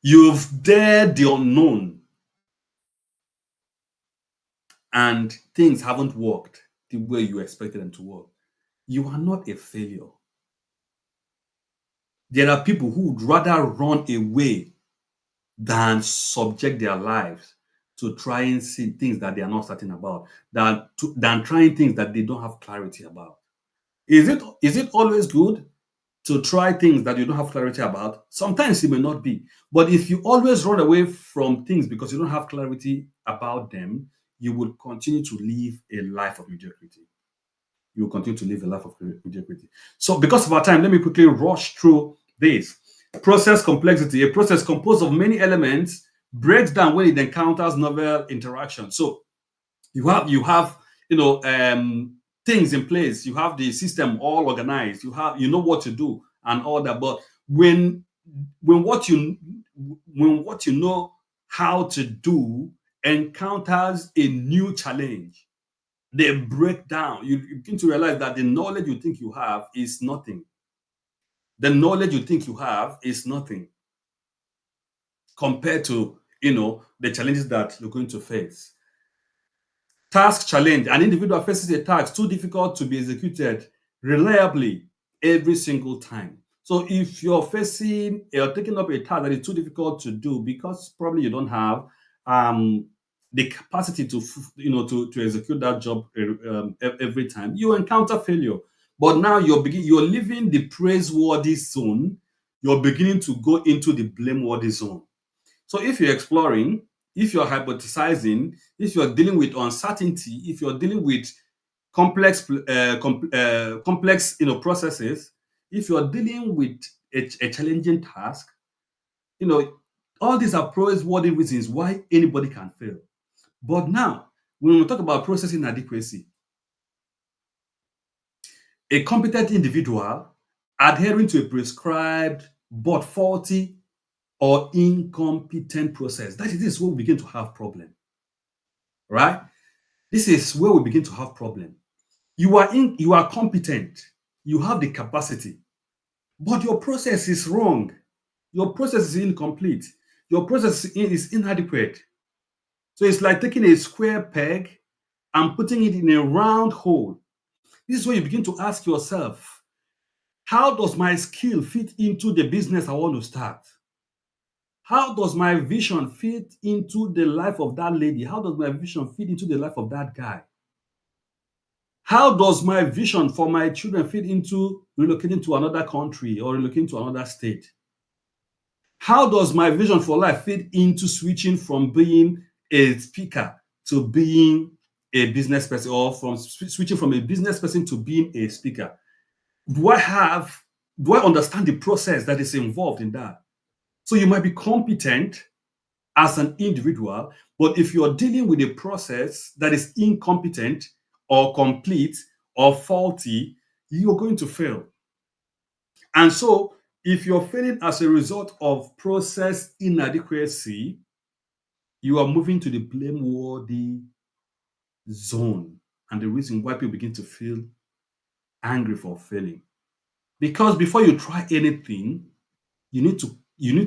You've dared the unknown, and things haven't worked the way you expected them to work. You are not a failure. There are people who would rather run away than subject their lives to trying things that they are not certain about, than trying things that they don't have clarity about. Is it always good to try things that you don't have clarity about? Sometimes it may not be. But if you always run away from things because you don't have clarity about them, you will continue to live a life of mediocrity. You will continue to live a life of mediocrity. So, because of our time, let me quickly rush through this. Process complexity. A process composed of many elements breaks down when it encounters novel interaction. So, you have things in place. You have the system all organized. You know what to do and all that. But when what you when what you know how to do encounters a new challenge, they break down. You begin to realize that the knowledge you think you have is nothing. The knowledge you think you have is nothing compared to the challenges that you're going to face. Task challenge. An individual faces a task too difficult to be executed reliably every single time. So if you're taking up a task that is too difficult to do because probably you don't have the capacity to execute that job every time, you encounter failure. But now you're leaving the praiseworthy zone, you're beginning to go into the blameworthy zone. So if you're exploring, if you're hypothesizing, if you're dealing with uncertainty, if you're dealing with complex processes, if you're dealing with a challenging task, you know all these are praiseworthy reasons why anybody can fail. But now, when we talk about process inadequacy, a competent individual adhering to a prescribed but faulty or incompetent process, that is this is where we begin to have problem, right? This is where we begin to have problem. You are competent, you have the capacity, but your process is wrong. Your process is incomplete. Your process is inadequate. So it's like taking a square peg and putting it in a round hole. This is where you begin to ask yourself, how does my skill fit into the business I want to start? How does my vision fit into the life of that lady? How does my vision fit into the life of that guy? How does my vision for my children fit into relocating to another country or relocating to another state? How does my vision for life fit into switching from being a speaker to being a business person, or from switching from a business person to being a speaker? Do I understand the process that is involved in that? So you might be competent as an individual, but if you're dealing with a process that is incompetent or complete or faulty, you're going to fail. And so, if you're failing as a result of process inadequacy, you are moving to the blameworthy zone. And the reason why people begin to feel angry for failing. Because before you try anything, you need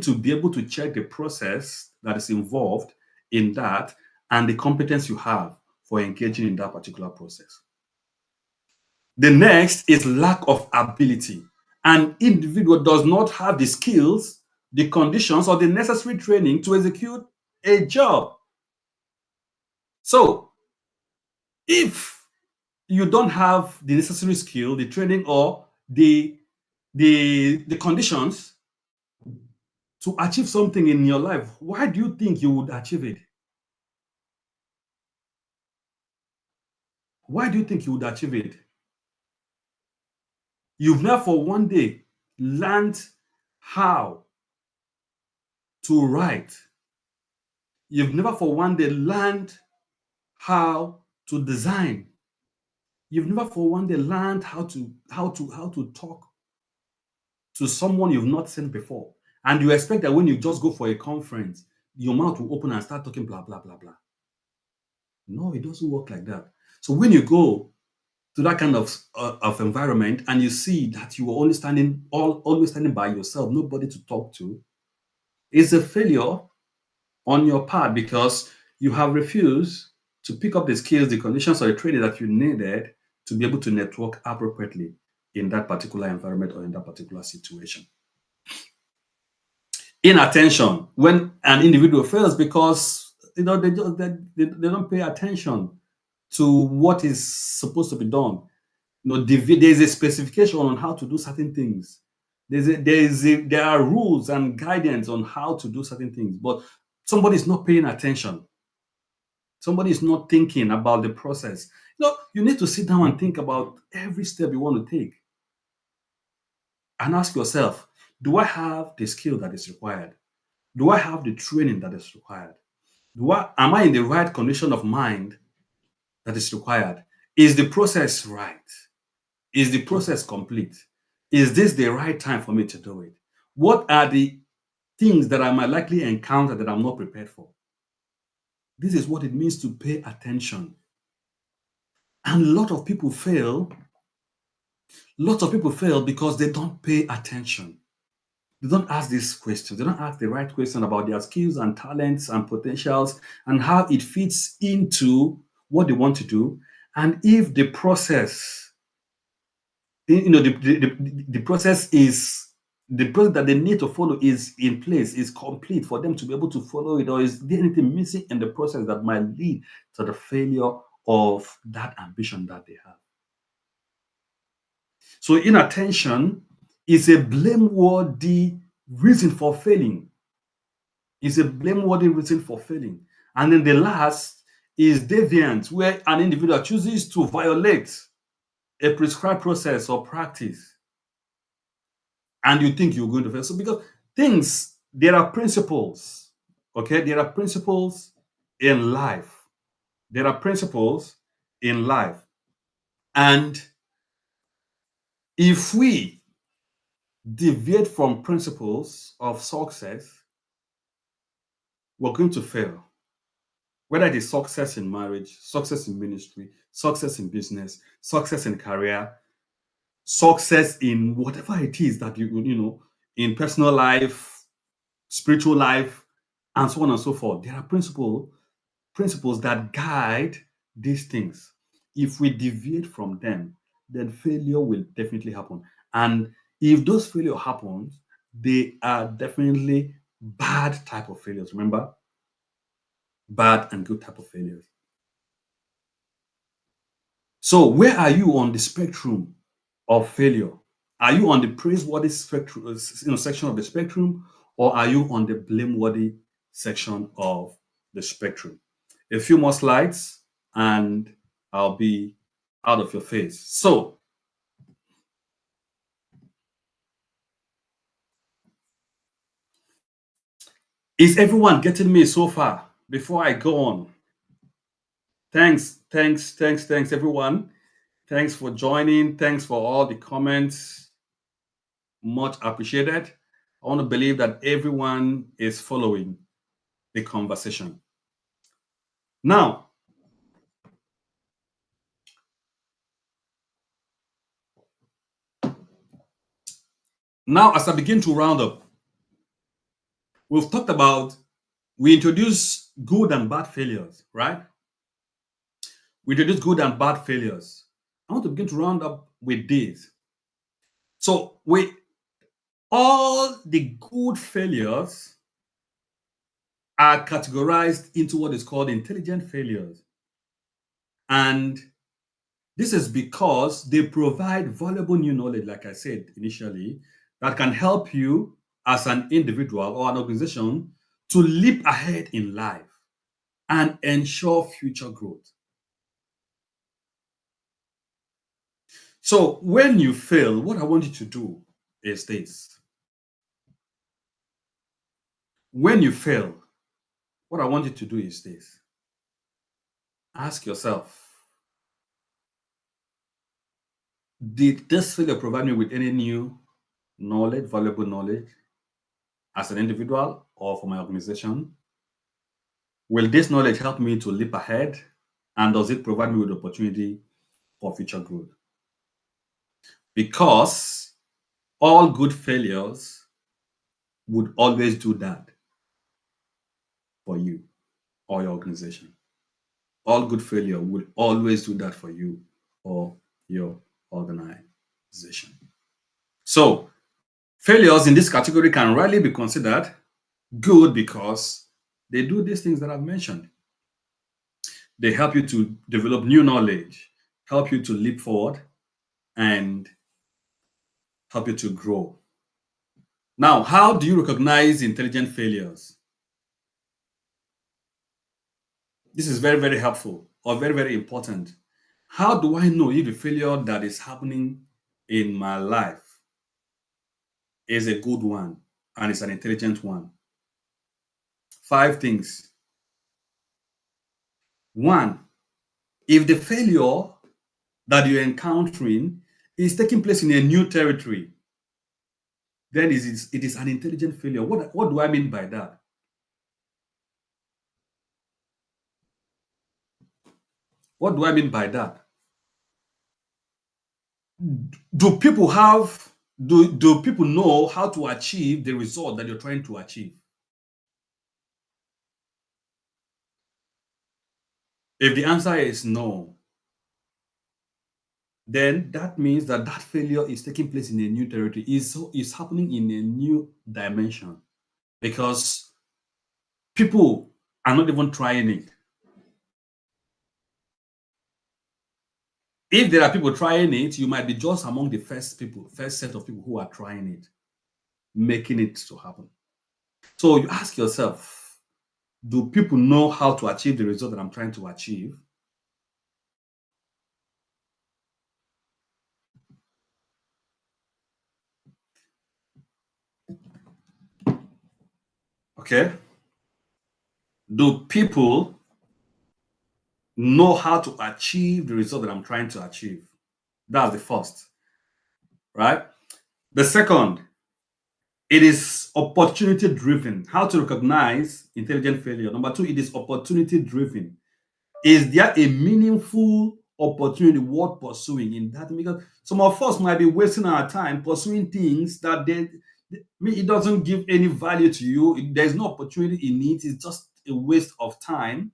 to be able to check the process that is involved in that and the competence you have for engaging in that particular process. The next is lack of ability. An individual does not have the skills, the conditions, or the necessary training to execute a job. So, if you don't have the necessary skill, the training, or the conditions to achieve something in your life, why do you think you would achieve it? Why do you think you would achieve it? You've never for one day learned how to write. You've never for one day learned how to design. You've never for one day learned how to talk to someone you've not seen before. And you expect that when you just go for a conference, your mouth will open and start talking blah blah blah blah. No, it doesn't work like that. So when you go to that kind of environment and you see that you are always standing by yourself, nobody to talk to, it's a failure on your part because you have refused to pick up the skills, the conditions, or the training that you needed to be able to network appropriately in that particular environment or in that particular situation. Inattention. When an individual fails because they don't pay attention to what is supposed to be done. There's a specification on how to do certain things. There are rules and guidance on how to do certain things, but somebody is not paying attention. Somebody is not thinking about the process. You need to sit down and think about every step you want to take and ask yourself, do I have the skill that is required? Do I have the training that is required? Am I in the right condition of mind that is required? Is the process right? Is the process complete? Is this the right time for me to do it? What are the things that I might likely encounter that I'm not prepared for? This is what it means to pay attention. And a lot of people fail. Lots of people fail because they don't pay attention. They don't ask these questions. They don't ask the right question about their skills and talents and potentials and how it fits into what they want to do. And if the process, the process is the process that they need to follow is in place, is complete for them to be able to follow it, or is there anything missing in the process that might lead to the failure of that ambition that they have? So inattention is a blameworthy reason for failing. Is a blameworthy reason for failing. And then the last is deviance, where an individual chooses to violate a prescribed process or practice, and you think you're going to fail. So because there are principles, okay? There are principles in life. There are principles in life. And if we deviate from principles of success, we're going to fail. Whether it is success in marriage, success in ministry, success in business, success in career, success in whatever it is that in personal life, spiritual life, and so on and so forth. There are principles that guide these things. If we deviate from them, then failure will definitely happen. And if those failure happens, they are definitely bad type of failures. Remember, bad and good type of failures. So where are you on the spectrum of failure? Are you on the praiseworthy spectrum, section of the spectrum, or are you on the blameworthy section of the spectrum? A few more slides, and I'll be out of your face. So, is everyone getting me so far? Before I go on, thanks, everyone. Thanks for joining. Thanks for all the comments. Much appreciated. I want to believe that everyone is following the conversation. Now, as I begin to round up, we've talked about, we introduced good and bad failures, right? We introduced good and bad failures. I want to begin to round up with this. So, with all the good failures are categorized into what is called intelligent failures. And this is because they provide valuable new knowledge, like I said initially, that can help you as an individual or an organization to leap ahead in life and ensure future growth. So when you fail, what I want you to do is this. When you fail, what I want you to do is this. Ask yourself, did this failure provide me with any new knowledge, valuable knowledge, as an individual or for my organization? Will this knowledge help me to leap ahead? And does it provide me with opportunity for future growth? Because all good failures would always do that for you or your organization. All good failure would always do that for you or your organization. So, failures in this category can rarely be considered good because they do these things that I've mentioned. They help you to develop new knowledge, help you to leap forward, and help you to grow. Now, how do you recognize intelligent failures? This is very, very helpful or very, very important. How do I know if the failure that is happening in my life is a good one and it's an intelligent one? Five things. One, if the failure that you're encountering is taking place in a new territory, then it is an intelligent failure. What do I mean by that? What do I mean by that? Do people have do people know how to achieve the result that you're trying to achieve? If the answer is no, then that means that that failure is taking place in a new territory, is happening in a new dimension because people are not even trying it. If there are people trying it, you might be just among the first set of people who are trying it, making it to happen. So you ask yourself, do people know how to achieve the result that I'm trying to achieve? Okay. Do people know how to achieve the result that I'm trying to achieve? That's the first, right? The second, it is opportunity driven. How to recognize intelligent failure? Number two, it is opportunity driven. Is there a meaningful opportunity worth pursuing in that? Because some of us might be wasting our time pursuing things that it doesn't give any value to you. There's no opportunity in it. It's just a waste of time.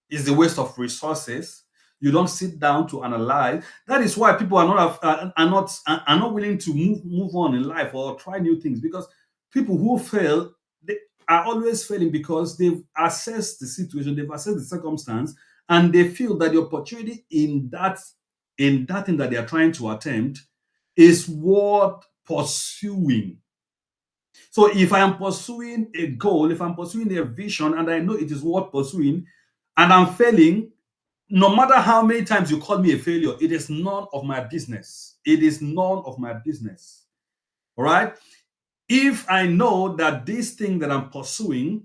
It's a waste of resources. You don't sit down to analyze. That is why people are not willing to move on in life or try new things, because people who fail, they are always failing because they've assessed the situation, they've assessed the circumstance, and they feel that the opportunity in that thing that they are trying to attempt is worth pursuing. So if I am pursuing a goal, if I'm pursuing a vision, and I know it is worth pursuing, and I'm failing, no matter how many times you call me a failure, it is none of my business. It is none of my business. All right. If I know that this thing that I'm pursuing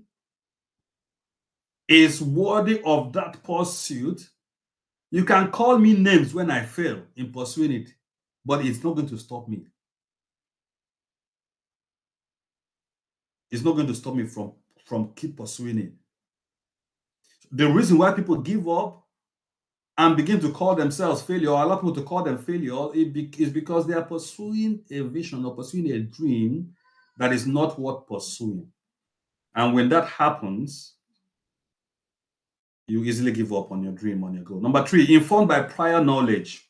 is worthy of that pursuit, you can call me names when I fail in pursuing it, but it's not going to stop me. It's not going to stop me from keep pursuing it. The reason why people give up and begin to call themselves failure, or allow people to call them failure, is because they are pursuing a vision or pursuing a dream that is not worth pursuing. And when that happens, you easily give up on your dream, on your goal. Number three, informed by prior knowledge.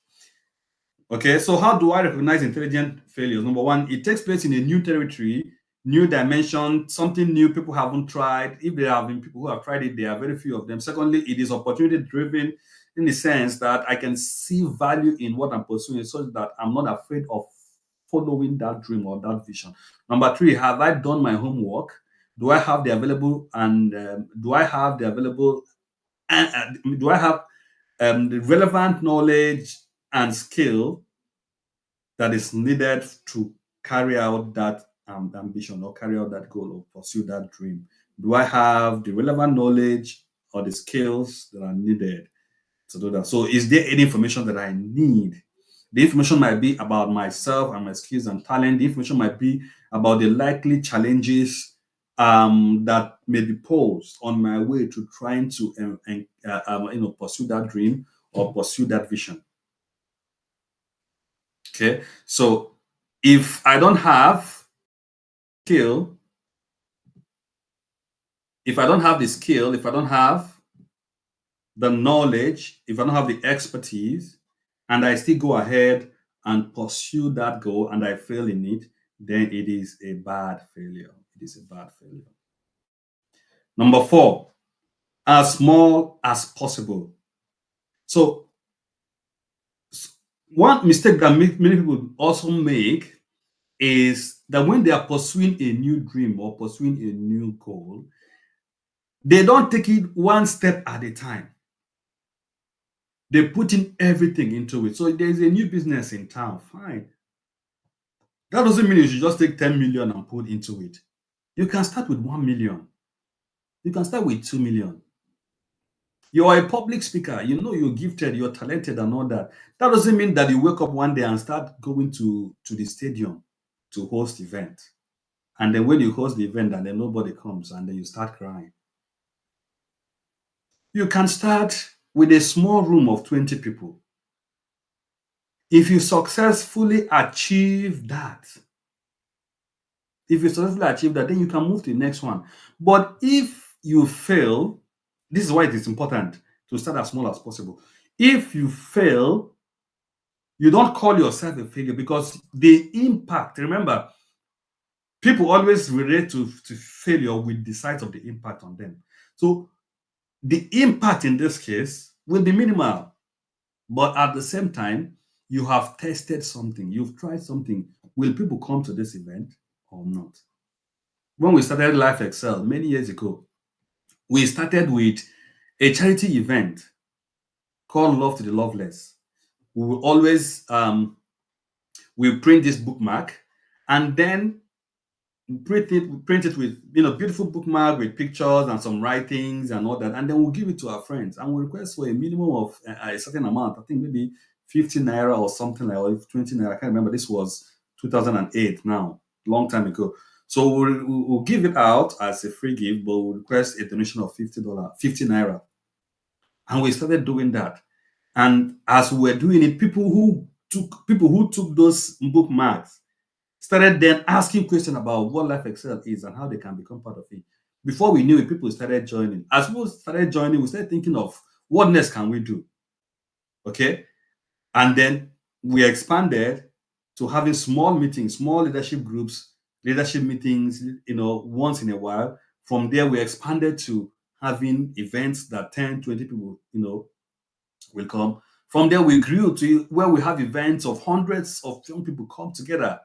Okay, so how do I recognize intelligent failures? Number one, it takes place in a new territory, new dimension, something new people haven't tried. If there have been people who have tried it, there are very few of them. Secondly, it is opportunity driven in the sense that I can see value in what I'm pursuing so that I'm not afraid of following that dream or that vision. Number three, have I done my homework? Do I have the available and do I have the available and do I have the relevant knowledge and skill that is needed to carry out that ambition or carry out that goal or pursue that dream? Do I have the relevant knowledge or the skills that are needed to do that? So, is there any information that I need? The information might be about myself and my skills and talent. The information might be about the likely challenges that may be posed on my way to trying to pursue that dream or pursue that vision. Okay, so if I don't have skill, if I don't have the skill, if I don't have the knowledge, if I don't have the expertise, and I still go ahead and pursue that goal and I fail in it, then it is a bad failure. It is a bad failure. Number four, as small as possible. So One mistake that many people also make is that when they are pursuing a new dream or pursuing a new goal, they don't take it one step at a time. They put in everything into it. So there's a new business in town, fine. That doesn't mean you should just take 10 million and put into it. You can start with 1 million. You can start with 2 million. You are a public speaker, you know you're gifted, you're talented and all that. That doesn't mean that you wake up one day and start going to the stadium to host event. And then when you host the event and then nobody comes and then you start crying. You can start with a small room of 20 people. If you successfully achieve that, then you can move to the next one. But if you fail, this is why it is important to start as small as possible. If you fail, you don't call yourself a failure because the impact, remember, people always relate to failure with the size of the impact on them. So the impact in this case will be minimal, but at the same time, you have tested something, you've tried something. Will people come to this event or not? When we started Life Excel many years ago, we started with a charity event called Love to the Loveless. We will always we print this bookmark and then print it with beautiful bookmark with pictures and some writings and all that, and then we'll give it to our friends and we'll request for a minimum of a certain amount. I think maybe 50 naira or something like, or 20 naira. I can't remember. This was 2008 now, long time ago. So we'll give it out as a free gift, but we'll request a donation of $50, 50 naira. And we started doing that. And as we were doing it, people who took those bookmarks started then asking questions about what Life Excel is and how they can become part of it. Before we knew it, people started joining. As people started joining, we started thinking of what next can we do? Okay. And then we expanded to having small meetings, small leadership groups, leadership meetings, once in a while. From there, we expanded to having events that 10, 20 people, will come. From there, we grew to where we have events of hundreds of young people come together.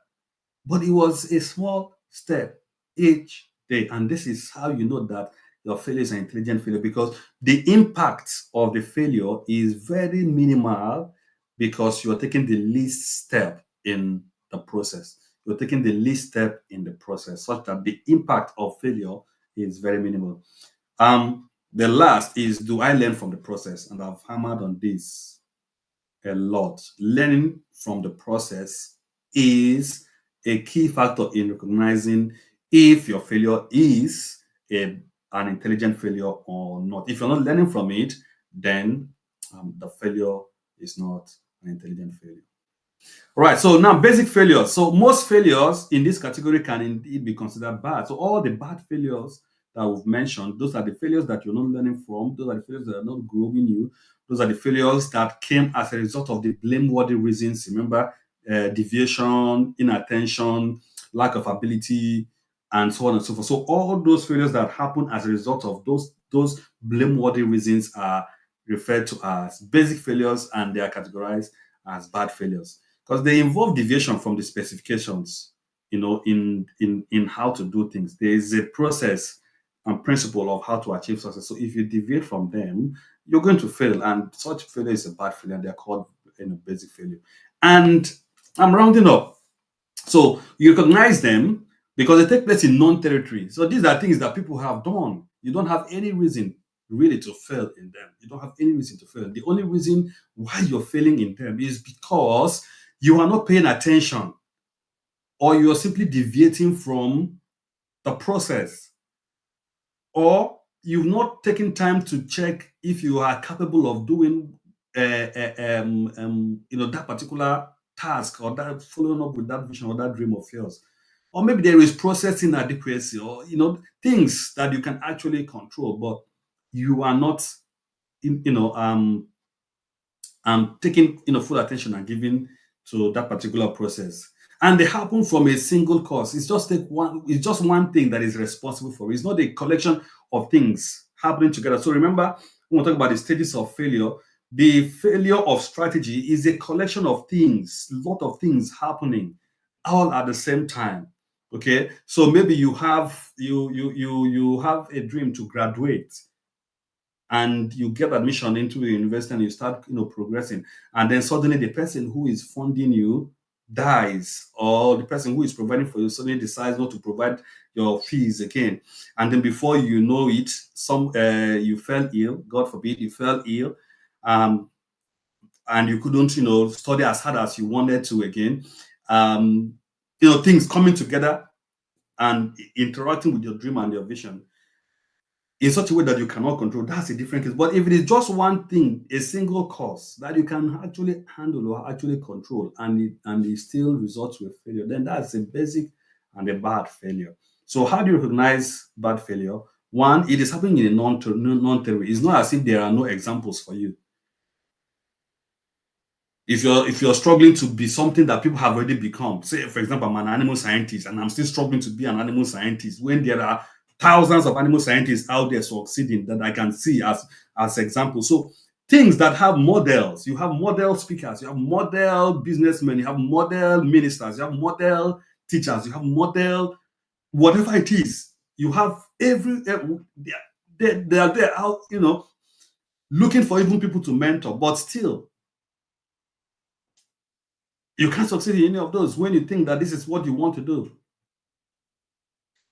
But it was a small step each day. And this is how you know that your failure is an intelligent failure, because the impact of the failure is very minimal because you're taking the least step in the process. You're taking the least step in the process such that the impact of failure is very minimal. The last is, do I learn from the process? And I've hammered on this a lot. Learning from the process is a key factor in recognizing if your failure is an intelligent failure or not. If you're not learning from it, then the failure is not an intelligent failure. Right. So now basic failures. So most failures in this category can indeed be considered bad. So all the bad failures that we've mentioned, those are the failures that you're not learning from. Those are the failures that are not growing you. Those are the failures that came as a result of the blameworthy reasons. Remember, deviation, inattention, lack of ability, and so on and so forth. So all those failures that happen as a result of those blameworthy reasons are referred to as basic failures, and they are categorized as bad failures because they involve deviation from the specifications, in how to do things. There is a process and principle of how to achieve success. So if you deviate from them, you're going to fail, and such failure is a bad failure, and they're called basic failure. And I'm rounding up. So you recognize them because they take place in non-territory. So these are things that people have done. You don't have any reason really to fail in them. You don't have any reason to fail. The only reason why you're failing in them is because you are not paying attention, or you're simply deviating from the process, or you've not taken time to check if you are capable of doing that particular task, or that following up with that vision or that dream of yours. Or maybe there is process inadequacy, or things that you can actually control, but you are not in, taking full attention and giving to that particular process. And they happen from a single cause. It's just one thing that is responsible for it. It's not a collection of things happening together. So remember, when we talk about the stages of failure, The failure of strategy is a collection of things, a lot of things happening all at the same time. Okay, so maybe you have a dream to graduate, and you get admission into a university and you start progressing, and then suddenly the person who is funding you dies, or the person who is providing for you suddenly decides not to provide your fees again, and then before you know it, you fell ill, god forbid you fell ill, um and you couldn't study as hard as you wanted to again. um Things coming together and interacting with your dream and your vision in such a way that you cannot control, that's a different case. But if it is just one thing, a single cause that you can actually handle or actually control, and it still results with failure, then that's a basic and a bad failure. So how do you recognize bad failure? One, it is happening in a non-theory. It's not as if there are no examples for you. If you're struggling to be something that people have already become, say for example, I'm an animal scientist and I'm still struggling to be an animal scientist when there are thousands of animal scientists out there succeeding that I can see as examples. So things that have models, you have model speakers, you have model businessmen, you have model ministers, you have model teachers, you have model whatever it is, you have they are there out, looking for even people to mentor, but still you can't succeed in any of those when you think that this is what you want to do.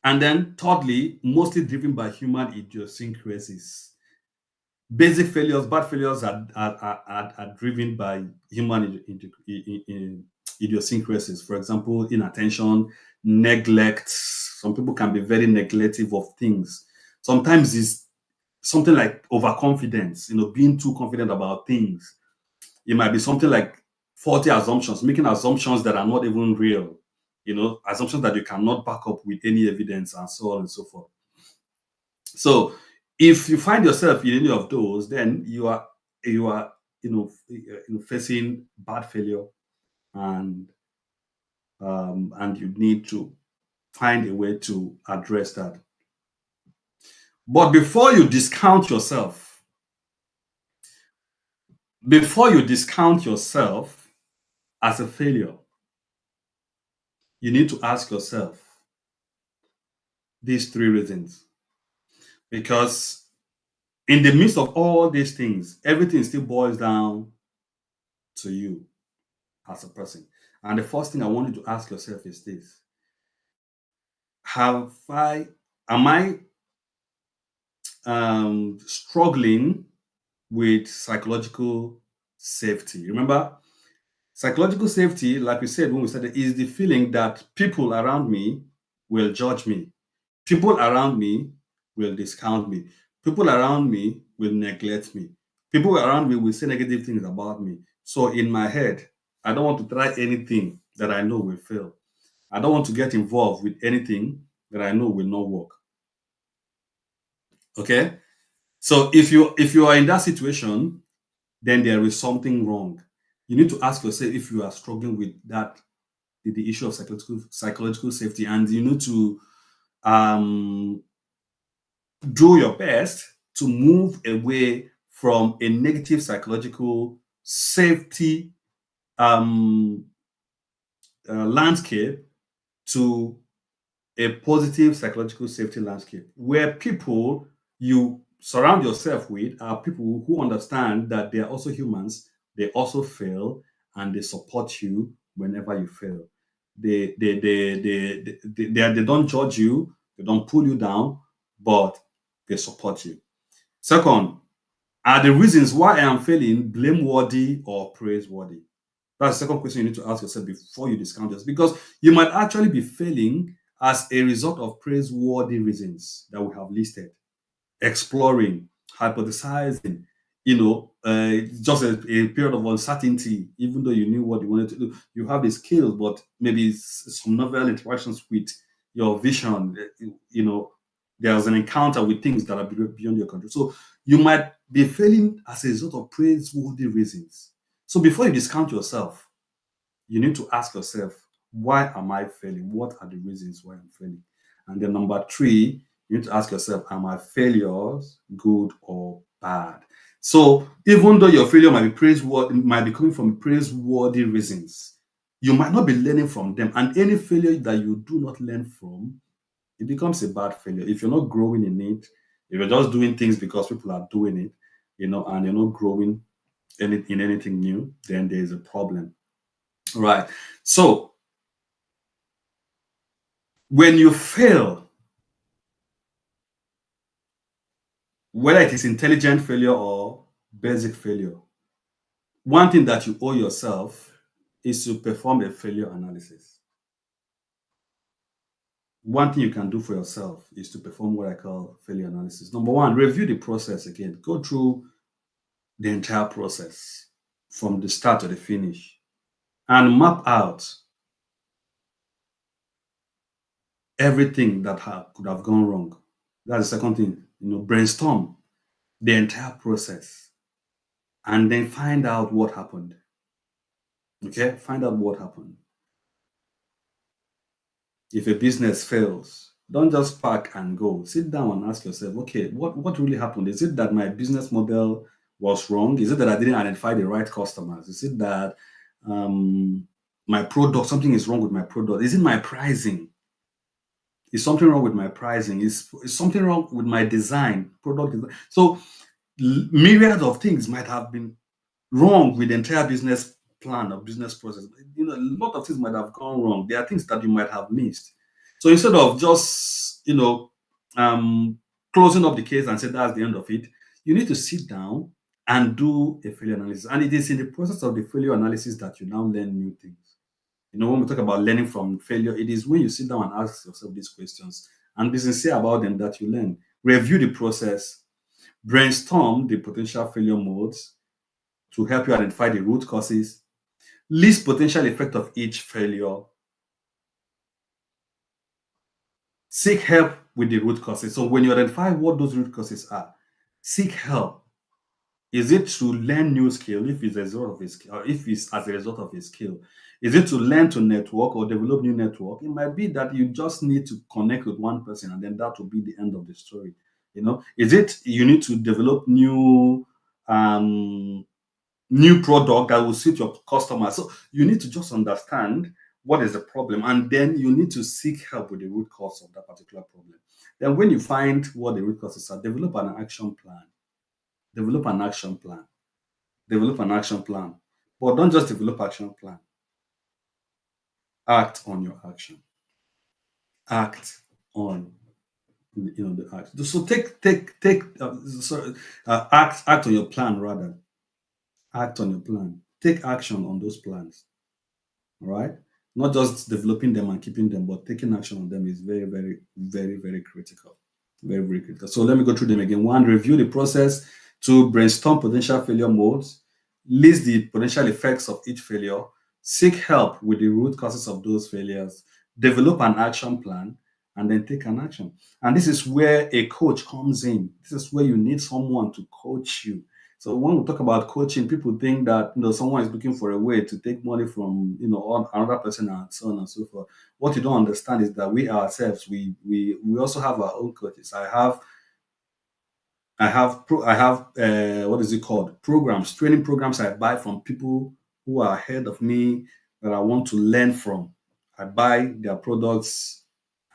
And then, thirdly, mostly driven by human idiosyncrasies. Basic failures, bad failures are driven by human idiosyncrasies. For example, inattention, neglect. Some people can be very neglective of things. Sometimes it's something like overconfidence, being too confident about things. It might be something like faulty assumptions, making assumptions that are not even real, assumptions that you cannot back up with any evidence, and so on and so forth. So if you find yourself in any of those, then you are facing bad failure, and you need to find a way to address that. But before you discount yourself as a failure, you need to ask yourself these three reasons. Because in the midst of all these things, everything still boils down to you as a person. And the first thing I want you to ask yourself is this: Have I, am I struggling with psychological safety? Remember, psychological safety, like we said when we started, is the feeling that people around me will judge me. People around me will discount me. People around me will neglect me. People around me will say negative things about me. So in my head, I don't want to try anything that I know will fail. I don't want to get involved with anything that I know will not work. Okay? So if you are in that situation, then there is something wrong. You need to ask yourself if you are struggling with that, the issue of psychological safety, and you need to um do your best to move away from a negative psychological safety um, landscape to a positive psychological safety landscape where people you surround yourself with are people who understand that they are also humans, they also fail, and they support you whenever you fail. They don't judge you, they don't pull you down, but they support you. Second, are the reasons why I am failing blameworthy or praiseworthy? That's the second question you need to ask yourself before you discount yourself, because you might actually be failing as a result of praiseworthy reasons that we have listed. Exploring, hypothesizing, just a period of uncertainty, even though you knew what you wanted to do. You have the skills, but maybe some novel interactions with your vision, there's an encounter with things that are beyond your control. So you might be failing as a result of praiseworthy reasons. So before you discount yourself, you need to ask yourself, why am I failing? What are the reasons why I'm failing? And then number three, you need to ask yourself, are my failures good or bad? So even though your failure might be praiseworthy, might be coming from praiseworthy reasons, you might not be learning from them. And any failure that you do not learn from, it becomes a bad failure. If you're not growing in it, if you're just doing things because people are doing it, and you're not growing in anything new, then there is a problem. Right. So when you fail, whether it is intelligent failure or basic failure, one thing that you owe yourself is to perform a failure analysis. One thing you can do for yourself is to perform what I call failure analysis. Number one, review the process again. Go through the entire process from the start to the finish and map out everything that could have gone wrong. That's the second thing. Brainstorm the entire process and then find out what happened. Okay, find out what happened. If a business fails, don't just pack and go. Sit down and ask yourself, okay, what really happened? Is it that my business model was wrong? Is it that I didn't identify the right customers? Is it that my product, something is wrong with my product? Is it my pricing? Is something wrong with my pricing? Is something wrong with my design, product design? So myriad of things might have been wrong with the entire business plan or business process. A lot of things might have gone wrong. There are things that you might have missed. So instead of just, um, closing up the case and say that's the end of it, you need to sit down and do a failure analysis. And it is in the process of the failure analysis that you now learn new things. When we talk about learning from failure, it is when you sit down and ask yourself these questions and be sincere about them that you learn. Review the process, brainstorm the potential failure modes to help you identify the root causes, list potential effect of each failure, seek help with the root causes. So when you identify what those root causes are, seek help. Is it to learn new skill if it's as a result of a skill, or if it's as a result of a skill? Is it to learn to network or develop new network? It might be that you just need to connect with one person and then that will be the end of the story. Is it you need to develop um new product that will suit your customer. So you need to just understand what is the problem and then you need to seek help with the root cause of that particular problem. Then when you find what the root causes are, develop an action plan. Develop an action plan. Develop an action plan. But don't just develop action plan. Act on your action. Act on the act. So sorry, act on your plan rather. Act on your plan. Take action on those plans. All right, not just developing them and keeping them, but taking action on them is very, very, very, very critical. Very, very critical. So let me go through them again. One, review the process. Two, brainstorm potential failure modes. List the potential effects of each failure. Seek help with the root causes of those failures. Develop an action plan and then take an action. And this is where a coach comes in. This is where you need someone to coach you. So when we talk about coaching, people think that someone is looking for a way to take money from another person and so on and so forth. What you don't understand is that we ourselves we also have our own coaches. I have what is it called, programs, training programs I buy from people who are ahead of me that I want to learn from. I buy their products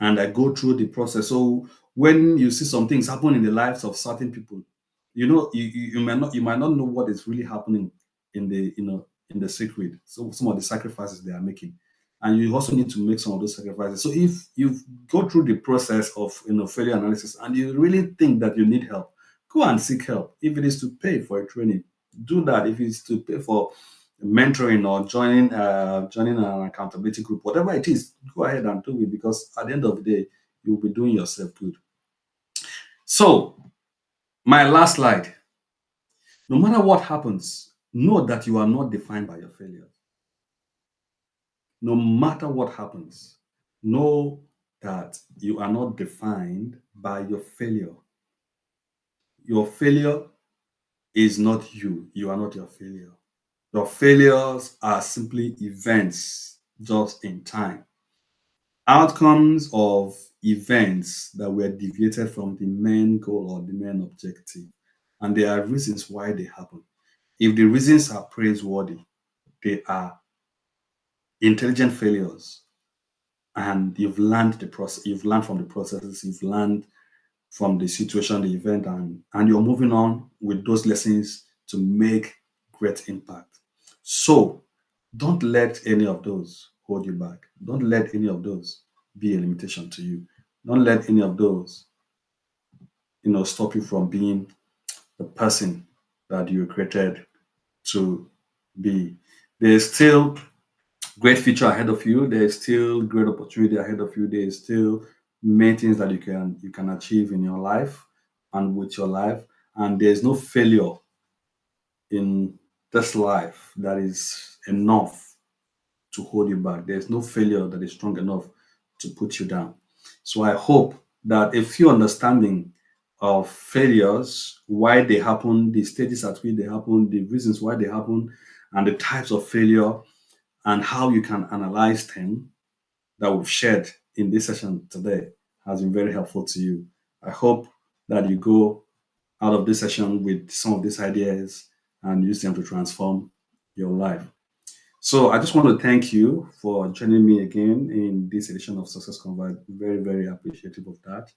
and I go through the process. So when you see some things happen in the lives of certain people, you might not know what is really happening in the secret. So some of the sacrifices they are making. And you also need to make some of those sacrifices. So if you go through the process of failure analysis and you really think that you need help, go and seek help. If it is to pay for a training, do that. If it's to pay for mentoring or joining an accountability group, whatever it is, go ahead and do it because at the end of the day, you'll be doing yourself good. So, my last slide. No matter what happens, know that you are not defined by your failure. No matter what happens, know that you are not defined by your failure. Your failure is not you. You are not your failure. Your failures are simply events just in time, outcomes of events that were deviated from the main goal or the main objective. and there are reasons why they happen. If the reasons are praiseworthy, they are intelligent failures, and you've learned the process, you've learned from the processes, you've learned from the situation, the event, and you're moving on with those lessons to make great impact. So don't let any of those hold you back. Don't let any of those be a limitation to you. Don't let any of those, stop you from being the person that you were created to be. There's still great future ahead of you. There's still great opportunity ahead of you. There's still many things that you can achieve in your life and with your life. And there's no failure in this life that is enough to hold you back. There's no failure that is strong enough to put you down. So I hope that a few understanding of failures, why they happen, the stages at which they happen, the reasons why they happen, and the types of failure, and how you can analyze them that we've shared in this session today has been very helpful to you. I hope that you go out of this session with some of these ideas and use them to transform your life. So I just want to thank you for joining me again in this edition of Success Convert. Very, very appreciative of that.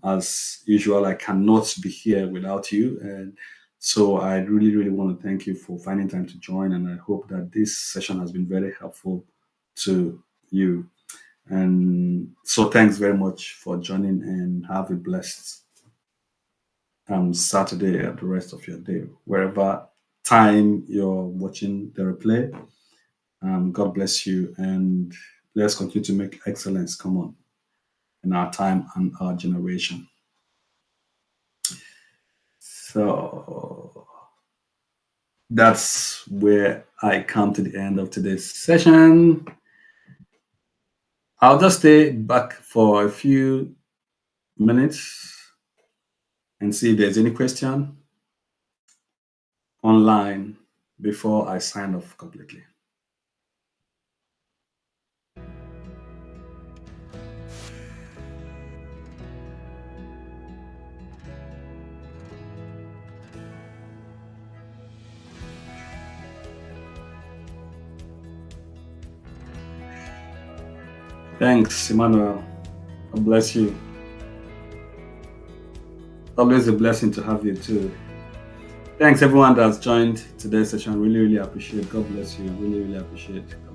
As usual, I cannot be here without you. And so I really, really want to thank you for finding time to join. And I hope that this session has been very helpful to you. And so thanks very much for joining, and have a blessed Saturday and the rest of your day, wherever time you're watching the replay. God bless you, and let's continue to make excellence come on in our time and our generation. So that's where I come to the end of today's session. I'll just stay back for a few minutes and see if there's any question online before I sign off completely. Thanks, Emmanuel. God bless you. Always a blessing to have you too. Thanks everyone that's joined today's session. Really, really appreciate it. God bless you. Really, really appreciate it.